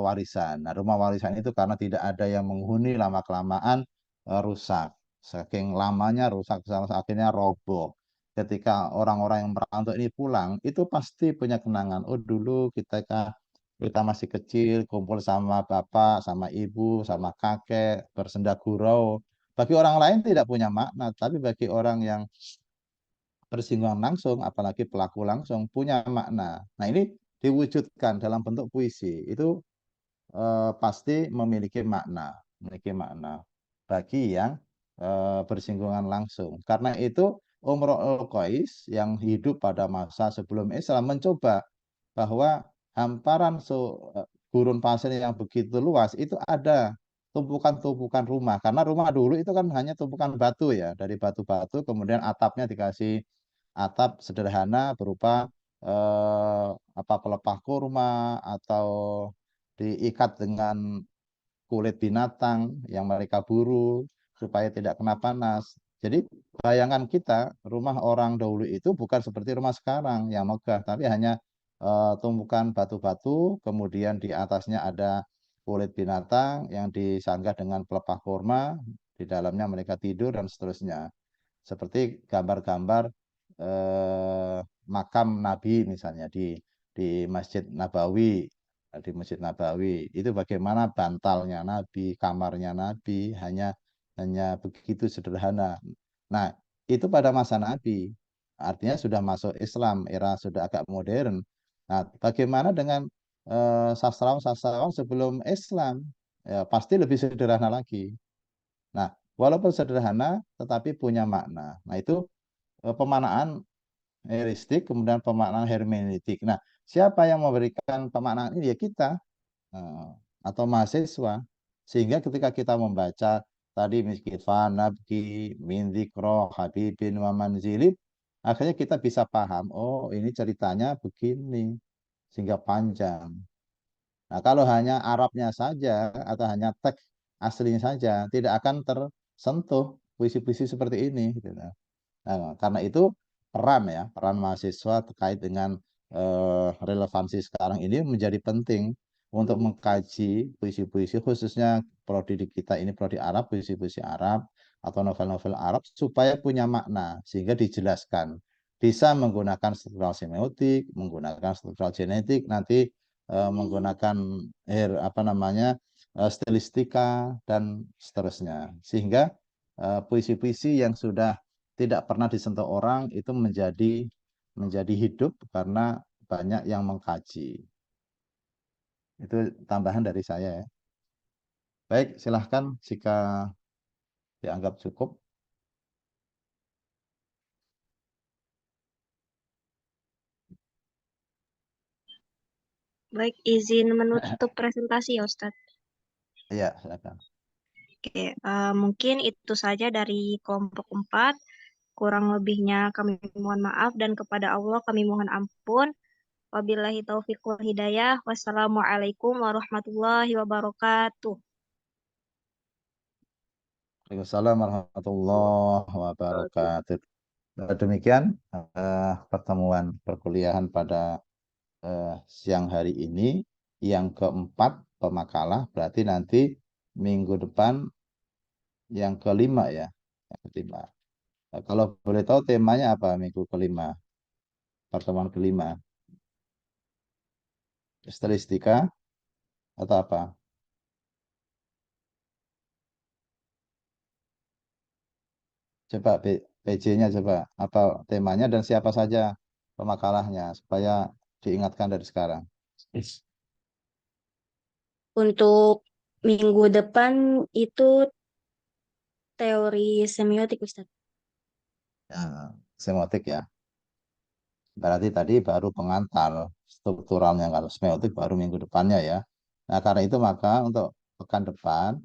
warisan. Nah, rumah warisan itu karena tidak ada yang menghuni, lama-kelamaan rusak. Saking lamanya rusak, akhirnya roboh. Ketika orang-orang yang merantau ini pulang, itu pasti punya kenangan. Oh, dulu kita masih kecil, kumpul sama bapak, sama ibu, sama kakek, bersenda gurau. Bagi orang lain tidak punya makna, tapi bagi orang yang bersinggungan langsung, apalagi pelaku langsung, punya makna. Nah, ini diwujudkan dalam bentuk puisi. Itu pasti memiliki makna bagi yang bersinggungan langsung. Karena itu Imrul Qais yang hidup pada masa sebelum Islam mencoba bahwa hamparan gurun pasir yang begitu luas itu ada tumpukan-tumpukan rumah. Karena rumah dulu itu kan hanya tumpukan batu ya, dari batu-batu kemudian atapnya dikasih atap sederhana berupa pelepah kurma atau diikat dengan kulit binatang yang mereka buru supaya tidak kena panas. Jadi bayangan kita rumah orang dahulu itu bukan seperti rumah sekarang yang megah, tapi hanya tumpukan batu-batu, kemudian di atasnya ada kulit binatang yang disanggah dengan pelepah kurma, di dalamnya mereka tidur dan seterusnya. Seperti gambar-gambar makam Nabi misalnya di Masjid Nabawi. Di Masjid Nabawi itu bagaimana bantalnya Nabi, kamarnya Nabi, hanya begitu sederhana. Nah, itu pada masa Nabi. Artinya sudah masuk Islam, era sudah agak modern. Nah, bagaimana dengan sastrawan-sastrawan sebelum Islam? Ya, pasti lebih sederhana lagi. Nah, walaupun sederhana, tetapi punya makna. Nah, itu pemanaan heuristik, kemudian pemaknaan hermeneutik. Nah, siapa yang memberikan pemaknaan ini? Ya kita atau mahasiswa. Sehingga ketika kita membaca tadi miskifan, nabki, min dzikra, habibin, wa manzilib, akhirnya kita bisa paham, oh ini ceritanya begini, sehingga panjang. Nah, kalau hanya Arabnya saja atau hanya teks aslinya saja, tidak akan tersentuh puisi-puisi seperti ini. Gitu. Nah, karena itu peran mahasiswa terkait dengan relevansi sekarang ini menjadi penting untuk mengkaji puisi-puisi, khususnya prodi kita ini prodi Arab, puisi-puisi Arab atau novel-novel Arab supaya punya makna sehingga dijelaskan. Bisa menggunakan struktural semiotik, menggunakan struktural genetik, nanti menggunakan stilistika dan seterusnya, sehingga puisi-puisi yang sudah tidak pernah disentuh orang itu menjadi hidup karena banyak yang mengkaji. Itu tambahan dari saya ya. Baik, silahkan jika dianggap cukup. Baik, izin menutup presentasi ya Ustadz. Iya, silakan. Oke, mungkin itu saja dari kelompok 4. Kurang lebihnya kami mohon maaf dan kepada Allah kami mohon ampun. Wabillahi taufiq wal hidayah. Wassalamualaikum warahmatullahi wabarakatuh. Waalaikumsalam warahmatullahi wabarakatuh. Demikian pertemuan perkuliahan pada siang hari ini yang keempat pemakalah, berarti nanti minggu depan yang kelima ya, yang kelima. Nah, kalau boleh tahu temanya apa minggu kelima, pertemuan kelima? Stilistika atau apa? Coba PJ-nya coba apa temanya dan siapa saja pemakalahnya supaya diingatkan dari sekarang. Untuk minggu depan itu teori semiotik, Ustadz. Ya, semiotik ya. Berarti tadi baru pengantar strukturalnya, kalau semiotik baru minggu depannya ya. Nah, karena itu maka untuk pekan depan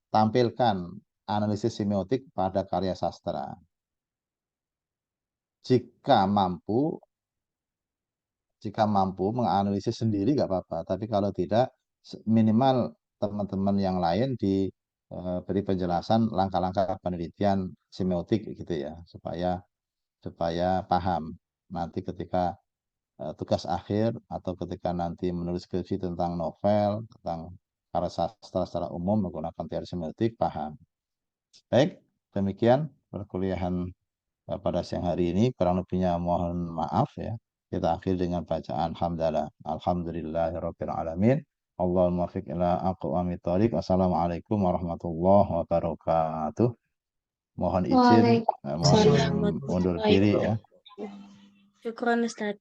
tampilkan analisis semiotik pada karya sastra. Jika mampu menganalisis sendiri nggak apa-apa, tapi kalau tidak minimal teman-teman yang lain diberi penjelasan langkah-langkah penelitian semiotik gitu ya, supaya paham nanti ketika tugas akhir atau ketika nanti menulis skripsi tentang novel, tentang karya sastra secara umum menggunakan teori semiotik, paham. Baik, demikian perkuliahan pada siang hari ini. Kurang lebihnya mohon maaf ya. Kita akhir dengan bacaan hamdalah. Alhamdulillahirabbil alamin. Allahumma fiq ila aqwamit thoriq. Wassalamualaikum warahmatullahi wabarakatuh. Mohon izin, mohon undur diri ya. Syukron, Ustadz.